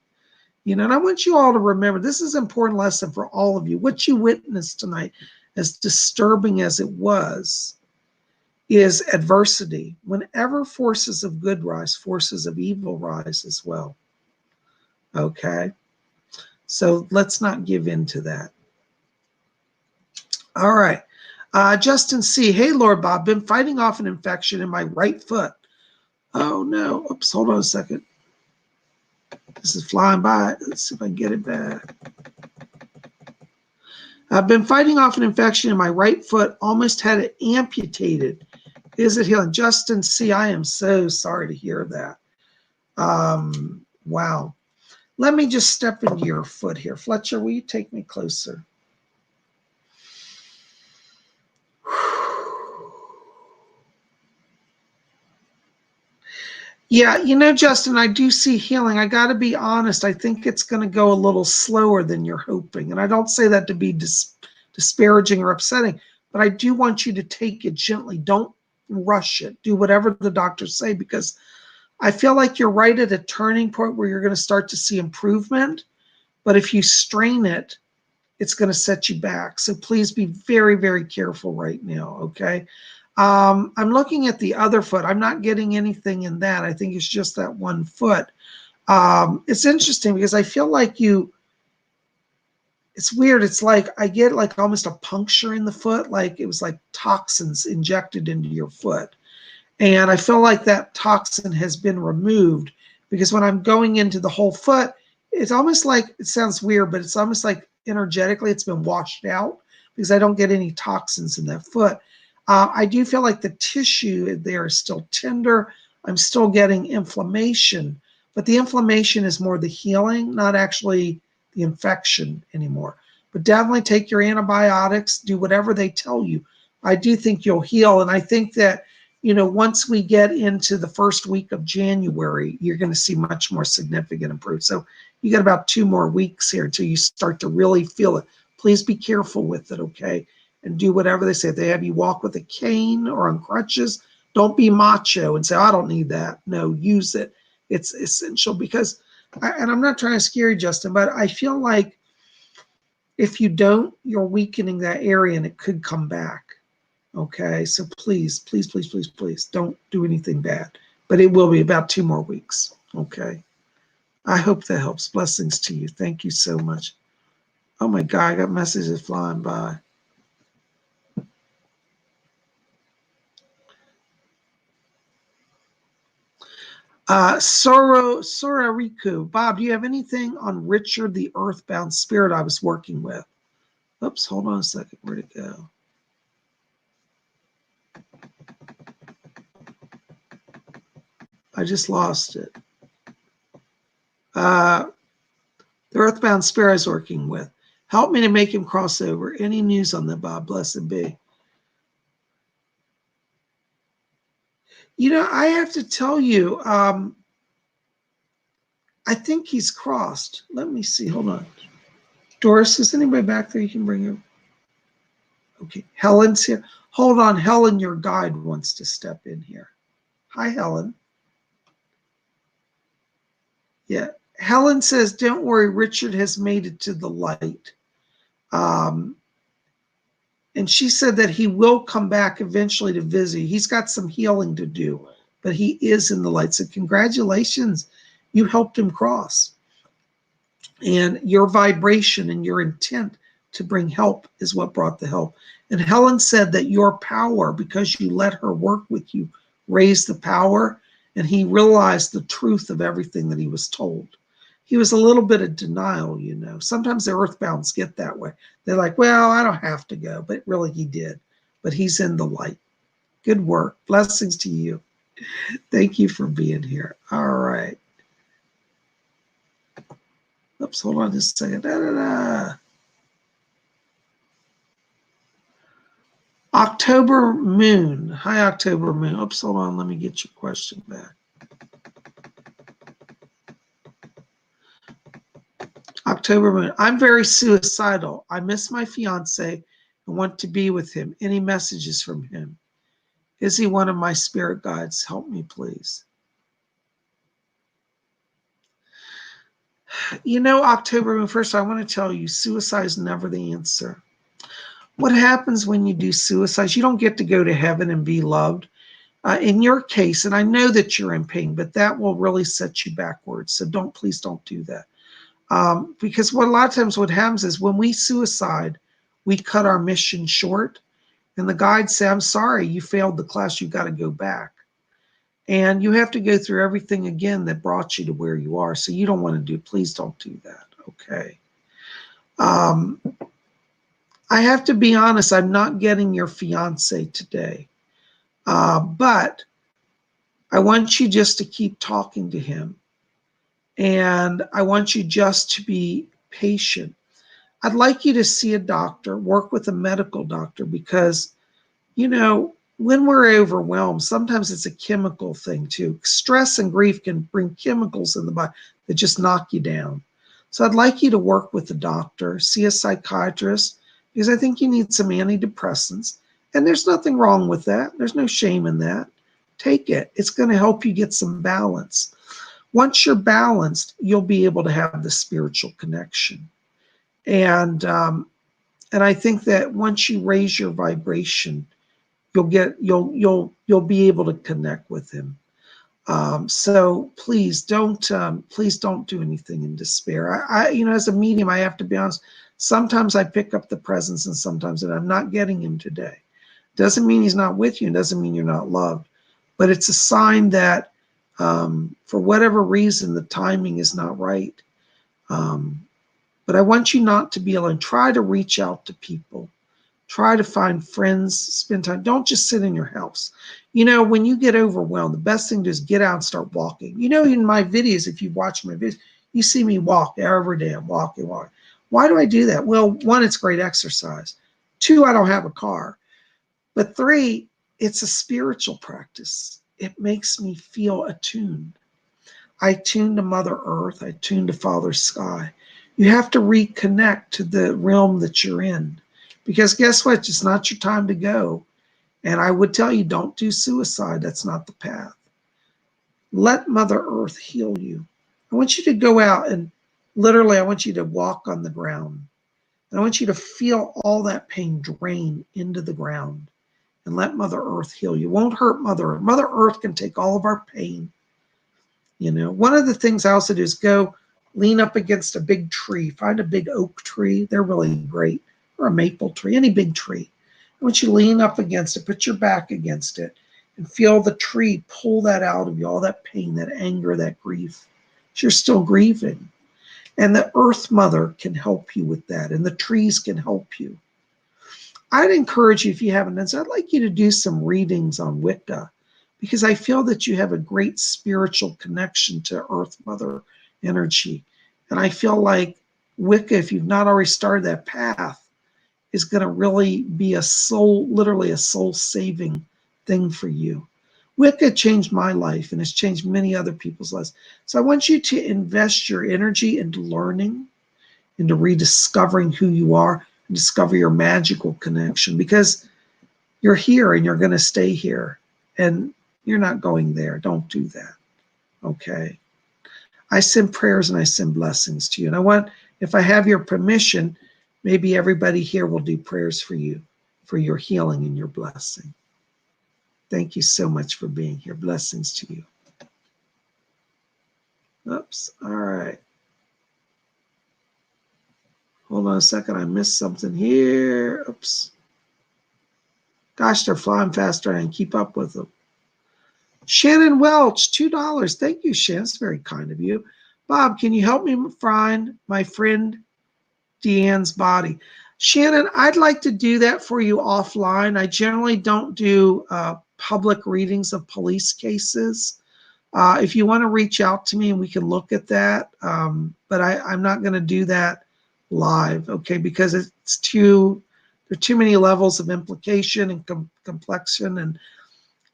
You know, and I want you all to remember, this is an important lesson for all of you. What you witnessed tonight, as disturbing as it was, is adversity. Whenever forces of good rise, forces of evil rise as well. Okay? So let's not give in to that. All right. Justin C. Hey, Lord Bob, been fighting off an infection in my right foot. Oh, no. Oops, hold on a second. This is flying by. Let's see if I can get it back. I've been fighting off an infection in my right foot, almost had it amputated. Is it healing? Justin C., I am so sorry to hear that. Wow. Let me just step into your foot here. Fletcher, will you take me closer? Yeah, you know, Justin, I do see healing. I got to be honest. I think it's going to go a little slower than you're hoping. And I don't say that to be disparaging or upsetting, but I do want you to take it gently. Don't rush it. Do whatever the doctors say, because I feel like you're right at a turning point where you're going to start to see improvement. But if you strain it, it's going to set you back. So please be very, very careful right now, okay? I'm looking at the other foot. I'm not getting anything in that. I think it's just that one foot. It's interesting because I feel like it's weird. It's like I get like almost a puncture in the foot, like it was like toxins injected into your foot. And I feel like that toxin has been removed, because when I'm going into the whole foot, it's almost like, it sounds weird, but it's almost like energetically it's been washed out, because I don't get any toxins in that foot. I do feel like the tissue there is still tender. I'm still getting inflammation, but the inflammation is more the healing, not actually the infection anymore. But definitely take your antibiotics, do whatever they tell you. I do think you'll heal. And I think that, you know, once we get into the first week of January, you're going to see much more significant improvement. So you got about 2 more weeks here until you start to really feel it. Please be careful with it, okay? And do whatever they say. If they have you walk with a cane or on crutches, don't be macho and say, I don't need that. No, use it. It's essential, because, and I'm not trying to scare you, Justin, but I feel like if you don't, you're weakening that area and it could come back. Okay, so please, please, please, please, please don't do anything bad. But it will be about 2 more weeks. Okay. I hope that helps. Blessings to you. Thank you so much. Oh my God, I got messages flying by. Sora Riku. Bob, do you have anything on Richard the Earthbound Spirit I was working with? Oops, hold on a second. Where'd it go? I just lost it. The Earthbound Spirit I was working with. Help me to make him cross over. Any news on that, Bob? Blessed be. You know, I have to tell you, I think he's crossed. Let me see. Hold on. Doris, is anybody back there you can bring him? Okay, Helen's here. Hold on, Helen, your guide wants to step in here. Hi, Helen. Yeah, Helen says, don't worry, Richard has made it to the light. And she said that he will come back eventually to visit. He's got some healing to do, but he is in the light. So congratulations, you helped him cross. And your vibration and your intent to bring help is what brought the help. And Helen said that your power, because you let her work with you, raised the power, and he realized the truth of everything that he was told. He was a little bit of denial, you know. Sometimes the earthbounds get that way. They're like, well, I don't have to go, but really he did. But he's in the light. Good work. Blessings to you. Thank you for being here. All right. Oops, hold on just a second. October Moon. Hi, October Moon. Oops, hold on. Let me get your question back. October Moon. I'm very suicidal. I miss my fiance and want to be with him. Any messages from him? Is he one of my spirit guides? Help me, please. You know, October Moon, first, I want to tell you, suicide is never the answer. What happens when you do suicide? You don't get to go to heaven and be loved. In your case, and I know that you're in pain, but that will really set you backwards. So please don't do that. Because a lot of times what happens is when we suicide, we cut our mission short. And the guides say, I'm sorry, you failed the class. You got to go back. And you have to go through everything again that brought you to where you are. So you don't want to do, please don't do that. Okay. I have to be honest, I'm not getting your fiance today. But I want you just to keep talking to him. And I want you just to be patient. I'd like you to see a doctor, work with a medical doctor, because, you know, when we're overwhelmed, sometimes it's a chemical thing too. Stress and grief can bring chemicals in the body that just knock you down. So I'd like you to work with a doctor, see a psychiatrist, because I think you need some antidepressants. And there's nothing wrong with that. There's no shame in that. Take it. It's going to help you get some balance. Once you're balanced, you'll be able to have the spiritual connection. And I think that once you raise your vibration, you'll be able to connect with him. So please don't do anything in despair. I you know, as a medium, I have to be honest. Sometimes I pick up the presence, and sometimes I'm not getting him today. Doesn't mean he's not with you. It doesn't mean you're not loved, but it's a sign that for whatever reason the timing is not right. But I want you not to be alone. Try to reach out to people. Try to find friends, spend time. Don't just sit in your house. You know, when you get overwhelmed, the best thing to do is get out and start walking. You know, in my videos, if you watch my videos, you see me walk every day. I'm walking. Why do I do that? Well, one, it's great exercise. Two, I don't have a car. But three, it's a spiritual practice. It makes me feel attuned. I tune to Mother Earth. I tune to Father Sky. You have to reconnect to the realm that you're in. Because guess what? It's not your time to go. And I would tell you, don't do suicide. That's not the path. Let Mother Earth heal you. I want you to go out and literally, I want you to walk on the ground. And I want you to feel all that pain drain into the ground and let Mother Earth heal you. It won't hurt Mother Earth. Mother Earth can take all of our pain. You know, one of the things I also do is go lean up against a big tree. Find a big oak tree. They're really great. Or a maple tree, any big tree. I want you to lean up against it, put your back against it, and feel the tree pull that out of you, all that pain, that anger, that grief. You're still grieving. And the Earth Mother can help you with that, and the trees can help you. I'd encourage you, if you haven't done so, I'd like you to do some readings on Wicca, because I feel that you have a great spiritual connection to Earth Mother energy. And I feel like Wicca, if you've not already started that path, is going to really be literally a soul-saving thing for you. Wicca changed my life and has changed many other people's lives. So I want you to invest your energy into learning, into rediscovering who you are. and discover your magical connection, because you're here and you're going to stay here and you're not going there. Don't do that. Okay. I send prayers and I send blessings to you. And I want, if I have your permission, maybe everybody here will do prayers for you, for your healing and your blessing. Thank you so much for being here. Blessings to you. Oops. All right. Hold on a second. I missed something here. Oops. Gosh, they're flying faster. I can keep up with them. Shannon Welch, $2. Thank you, Shannon. It's very kind of you. Bob, can you help me find my friend Deanne's body? Shannon, I'd like to do that for you offline. I generally don't do public readings of police cases. If you want to reach out to me and we can look at that, but I'm not going to do that live, okay, because there are too many levels of implication and complexion, and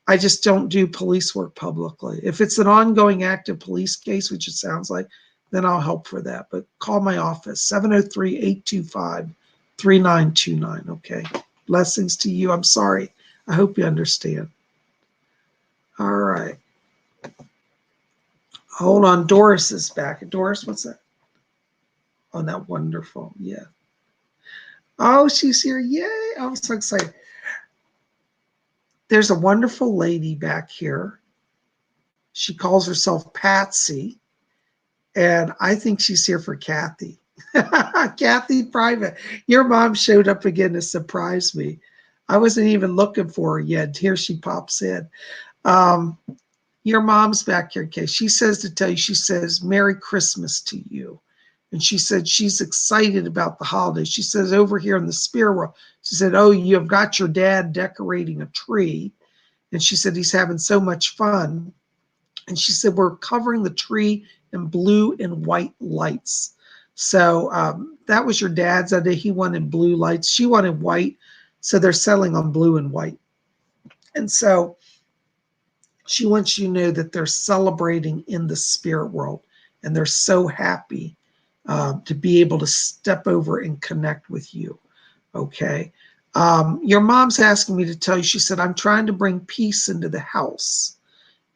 I just don't do police work publicly. If it's an ongoing active police case, which it sounds like, then I'll help for that. But call my office, 703-825-3929, okay? Blessings to you. I'm sorry. I hope you understand. All right. Hold on. Doris is back. Doris, what's that? Oh, that wonderful. Yeah. Oh, she's here. Yay. I'm so excited. There's a wonderful lady back here. She calls herself Patsy, and I think she's here for Kathy. Kathy Private. Your mom showed up again to surprise me. I wasn't even looking for her yet. Here she pops in. Your mom's back here, Kay. She says to tell you, she says, Merry Christmas to you. And she said she's excited about the holidays. She says over here in the spirit world, she said, oh, you have got your dad decorating a tree. And she said he's having so much fun. And she said, we're covering the tree in blue and white lights. So that was your dad's idea. He wanted blue lights. She wanted white. So they're settling on blue and white. And so she wants you to know that they're celebrating in the spirit world. And they're so happy to be able to step over and connect with you. Okay. Your mom's asking me to tell you, she said, I'm trying to bring peace into the house.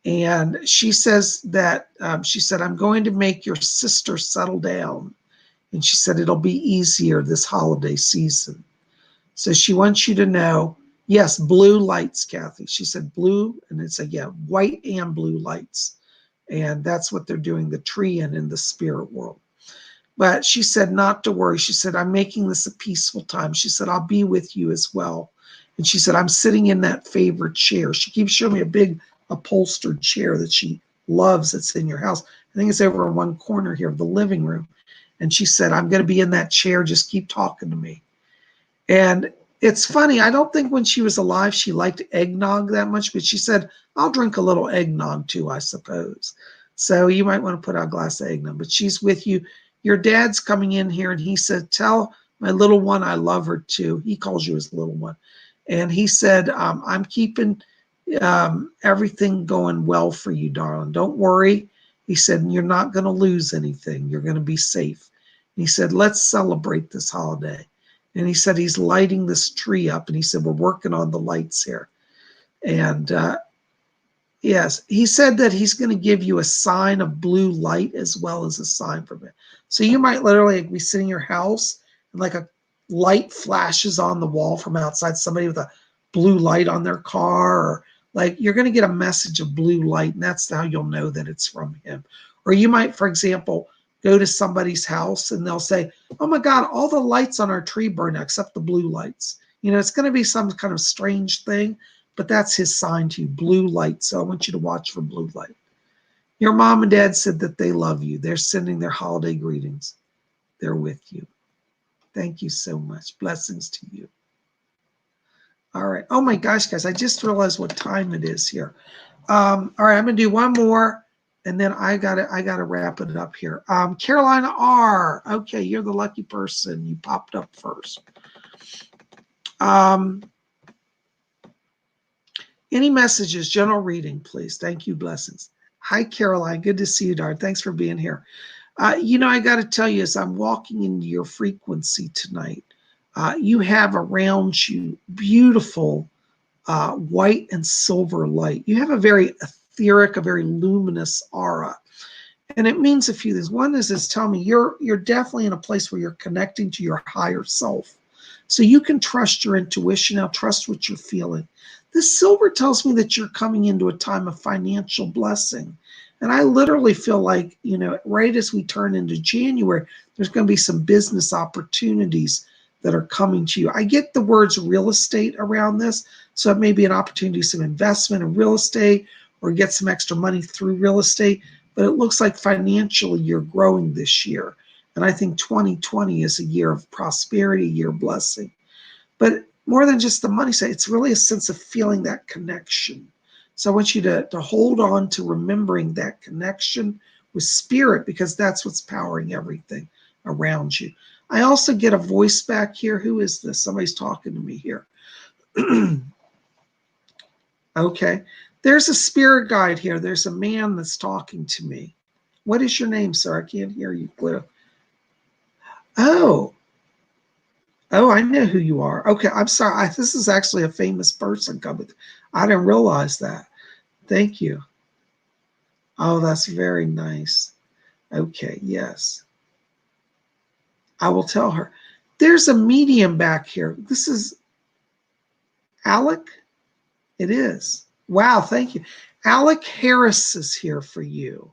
And she says that, she said, I'm going to make your sister settle down. And she said, it'll be easier this holiday season. So she wants you to know, yes, blue lights, Kathy. She said blue, and it's white and blue lights. And that's what they're doing the tree in the spirit world. But she said not to worry. She said, I'm making this a peaceful time. She said, I'll be with you as well. And she said, I'm sitting in that favorite chair. She keeps showing me a big upholstered chair that she loves that's in your house. I think it's over in one corner here of the living room. And she said, I'm going to be in that chair. Just keep talking to me. And it's funny. I don't think when she was alive, she liked eggnog that much. But she said, I'll drink a little eggnog too, I suppose. So you might want to put out a glass of eggnog. But she's with you. Your dad's coming in here, and he said, tell my little one I love her too. He calls you his little one. And he said, I'm keeping everything going well for you, darling. Don't worry. He said, you're not going to lose anything. You're going to be safe. And he said, let's celebrate this holiday. And he said, he's lighting this tree up. And he said, we're working on the lights here. And yes, he said that he's going to give you a sign of blue light as well as a sign from it. So you might literally be sitting in your house and like a light flashes on the wall from outside, somebody with a blue light on their car, or like you're going to get a message of blue light, and that's how you'll know that it's from him. Or you might, for example, go to somebody's house and they'll say, oh my God, all the lights on our tree burn except the blue lights. You know, it's going to be some kind of strange thing, but that's his sign to you, blue light. So I want you to watch for blue light. Your mom and dad said that they love you. They're sending their holiday greetings. They're with you. Thank you so much. Blessings to you. All right. Oh my gosh, guys, I just realized what time it is here. All right, I'm gonna do one more, and then I gotta wrap it up here. Carolina R. Okay, you're the lucky person. You popped up first. Any messages? General reading, please. Thank you. Blessings. Hi, Caroline. Good to see you, darling. Thanks for being here. You know, I got to tell you, as I'm walking into your frequency tonight, You have around you beautiful white and silver light. You have a very etheric, a very luminous aura. And it means a few things. One is it's telling me you're definitely in a place where you're connecting to your higher self. So you can trust your intuition now, trust what you're feeling. This silver tells me that you're coming into a time of financial blessing. And I literally feel like, right as we turn into January, there's going to be some business opportunities that are coming to you. I get the words real estate around this. So it may be an opportunity, some investment in real estate or get some extra money through real estate. But it looks like financially you're growing this year. And I think 2020 is a year of prosperity, a year of blessing. But more than just the money side, it's really a sense of feeling that connection. So I want you to hold on to remembering that connection with spirit, because that's what's powering everything around you. I also get a voice back here. Who is this? Somebody's talking to me here. Okay. There's a spirit guide here. There's a man that's talking to me. What is your name, sir? I can't hear you clearly. Oh, I know who you are. Okay, I'm sorry. This is actually a famous person coming. I didn't realize that. Thank you. Oh, that's very nice. Okay, yes. I will tell her. There's a medium back here. This is Alec? It is. Wow, thank you. Alec Harris is here for you.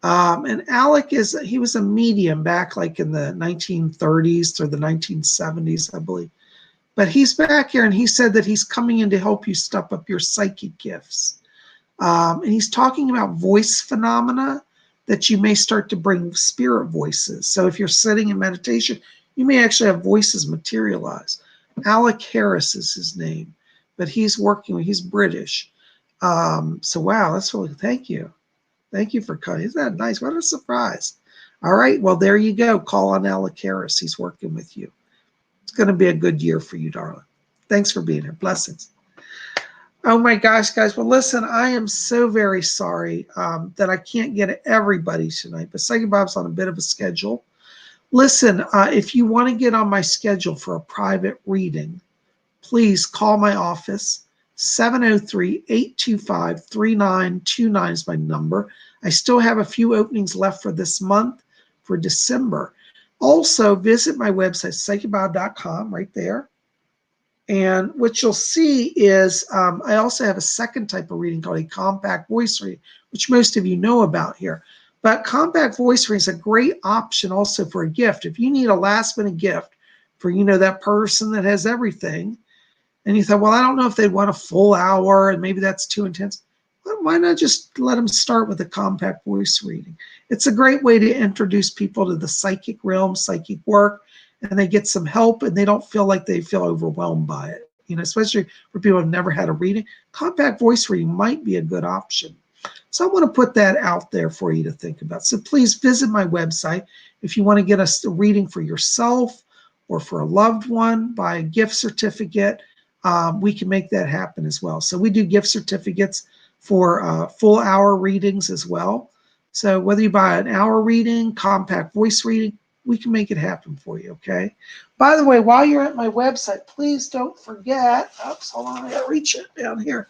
And Alec he was a medium back like in the 1930s or the 1970s, I believe. But he's back here and he said that he's coming in to help you step up your psychic gifts. And he's talking about voice phenomena that you may start to bring spirit voices. So if you're sitting in meditation, you may actually have voices materialize. Alec Harris is his name, but he's British. So wow, that's really, thank you. Thank you for coming. Isn't that nice? What a surprise. All right, well, there you go. Call on Alec Harris. He's working with you. It's going to be a good year for you, darling. Thanks for being here. Blessings. Oh my gosh, guys. Well, listen, I am so very sorry that I can't get to everybody tonight, but Psychic Bob's on a bit of a schedule. Listen, if you want to get on my schedule for a private reading, please call my office. 703-825-3929 is my number. I still have a few openings left for this month, for December. Also, visit my website, PsychicBob.com, right there. And what you'll see is I also have a second type of reading called a compact voice reading, which most of you know about here. But compact voice reading is a great option also for a gift. If you need a last-minute gift for, that person that has everything, and you thought, well, I don't know if they'd want a full hour and maybe that's too intense. Well, why not just let them start with a compact voice reading? It's a great way to introduce people to the psychic realm, psychic work, and they get some help and they don't feel like they feel overwhelmed by it. Especially for people who have never had a reading, compact voice reading might be a good option. So I want to put that out there for you to think about. So please visit my website if you want to get a reading for yourself or for a loved one, buy a gift certificate. We can make that happen as well. So we do gift certificates for full hour readings as well. So whether you buy an hour reading, compact voice reading, we can make it happen for you, okay? By the way, while you're at my website, please don't forget, oops, hold on, I gotta reach it down here,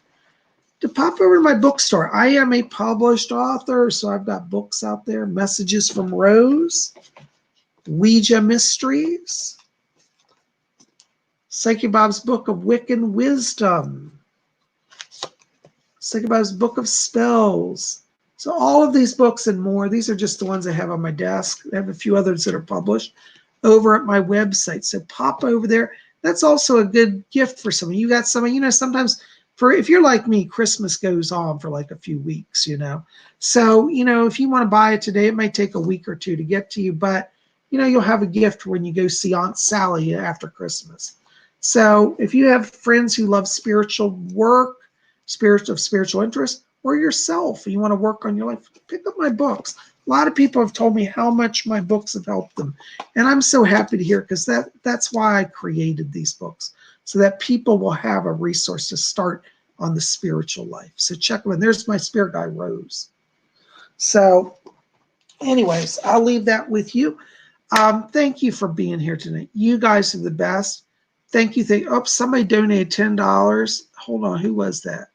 to pop over to my bookstore. I am a published author, so I've got books out there, Messages from Rose, Ouija Mysteries, Psychic Bob's Book of Wiccan Wisdom, Psychic Bob's Book of Spells. So all of these books and more, these are just the ones I have on my desk. I have a few others that are published over at my website. So pop over there. That's also a good gift for someone. You got someone, sometimes if you're like me, Christmas goes on for like a few weeks, So, if you want to buy it today, it may take a week or two to get to you, but, you'll have a gift when you go see Aunt Sally after Christmas. So if you have friends who love spiritual work, spiritual interest, or yourself, you want to work on your life, pick up my books. A lot of people have told me how much my books have helped them. And I'm so happy to hear, because that's why I created these books, so that people will have a resource to start on the spiritual life. So check them out. There's my spirit guide, Rose. So anyways, I'll leave that with you. Thank you for being here tonight. You guys are the best. Thank you. Oh, somebody donated $10. Hold on. Who was that?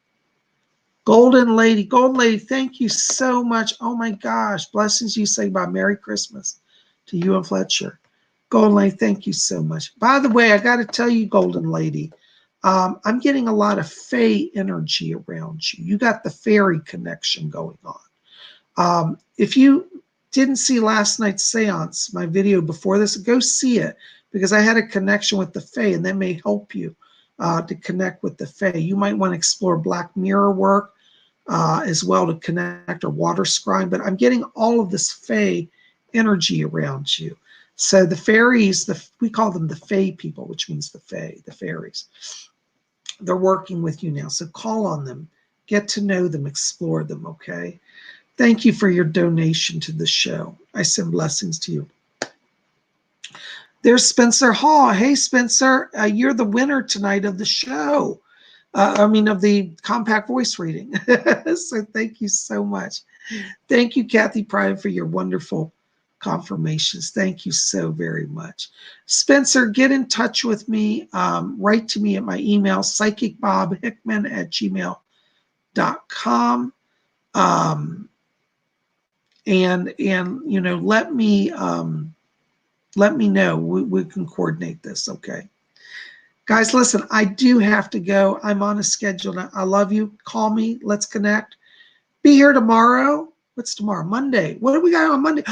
Golden Lady. Golden Lady, thank you so much. Oh my gosh. Blessings you say by Merry Christmas to you and Fletcher. Golden Lady, thank you so much. By the way, I got to tell you, Golden Lady, I'm getting a lot of Fae energy around you. You got the fairy connection going on. If you didn't see last night's seance, my video before this, go see it because I had a connection with the Fae, and that may help you to connect with the Fae. You might want to explore Black Mirror work as well to connect, or water scrying, but I'm getting all of this Fae energy around you. So the fairies, we call them the Fae people, which means the Fae, the fairies. They're working with you now. So call on them, get to know them, explore them, okay? Thank you for your donation to the show. I send blessings to you. There's Spencer Hall. Hey, Spencer, you're the winner tonight of the show. Of the compact voice reading. So thank you so much. Thank you, Kathy Prime, for your wonderful confirmations. Thank you so very much. Spencer, get in touch with me. Write to me at my email, PsychicBobHickman@gmail.com. And you know, let me know. We can coordinate this, okay? Guys, listen, I do have to go. I'm on a schedule now. I love you. Call me. Let's connect. Be here tomorrow. What's tomorrow? Monday. What do we got on Monday?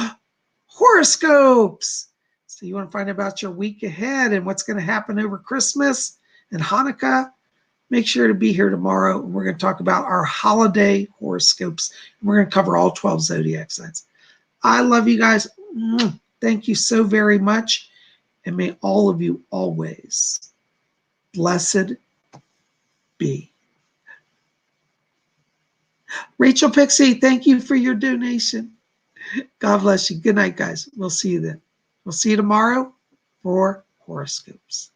Horoscopes. So you want to find out about your week ahead and what's going to happen over Christmas and Hanukkah? Make sure to be here tomorrow. We're going to talk about our holiday horoscopes. We're going to cover all 12 zodiac signs. I love you guys. Thank you so very much. And may all of you always blessed be. Rachel Pixie, thank you for your donation. God bless you. Good night, guys. We'll see you then. We'll see you tomorrow for horoscopes.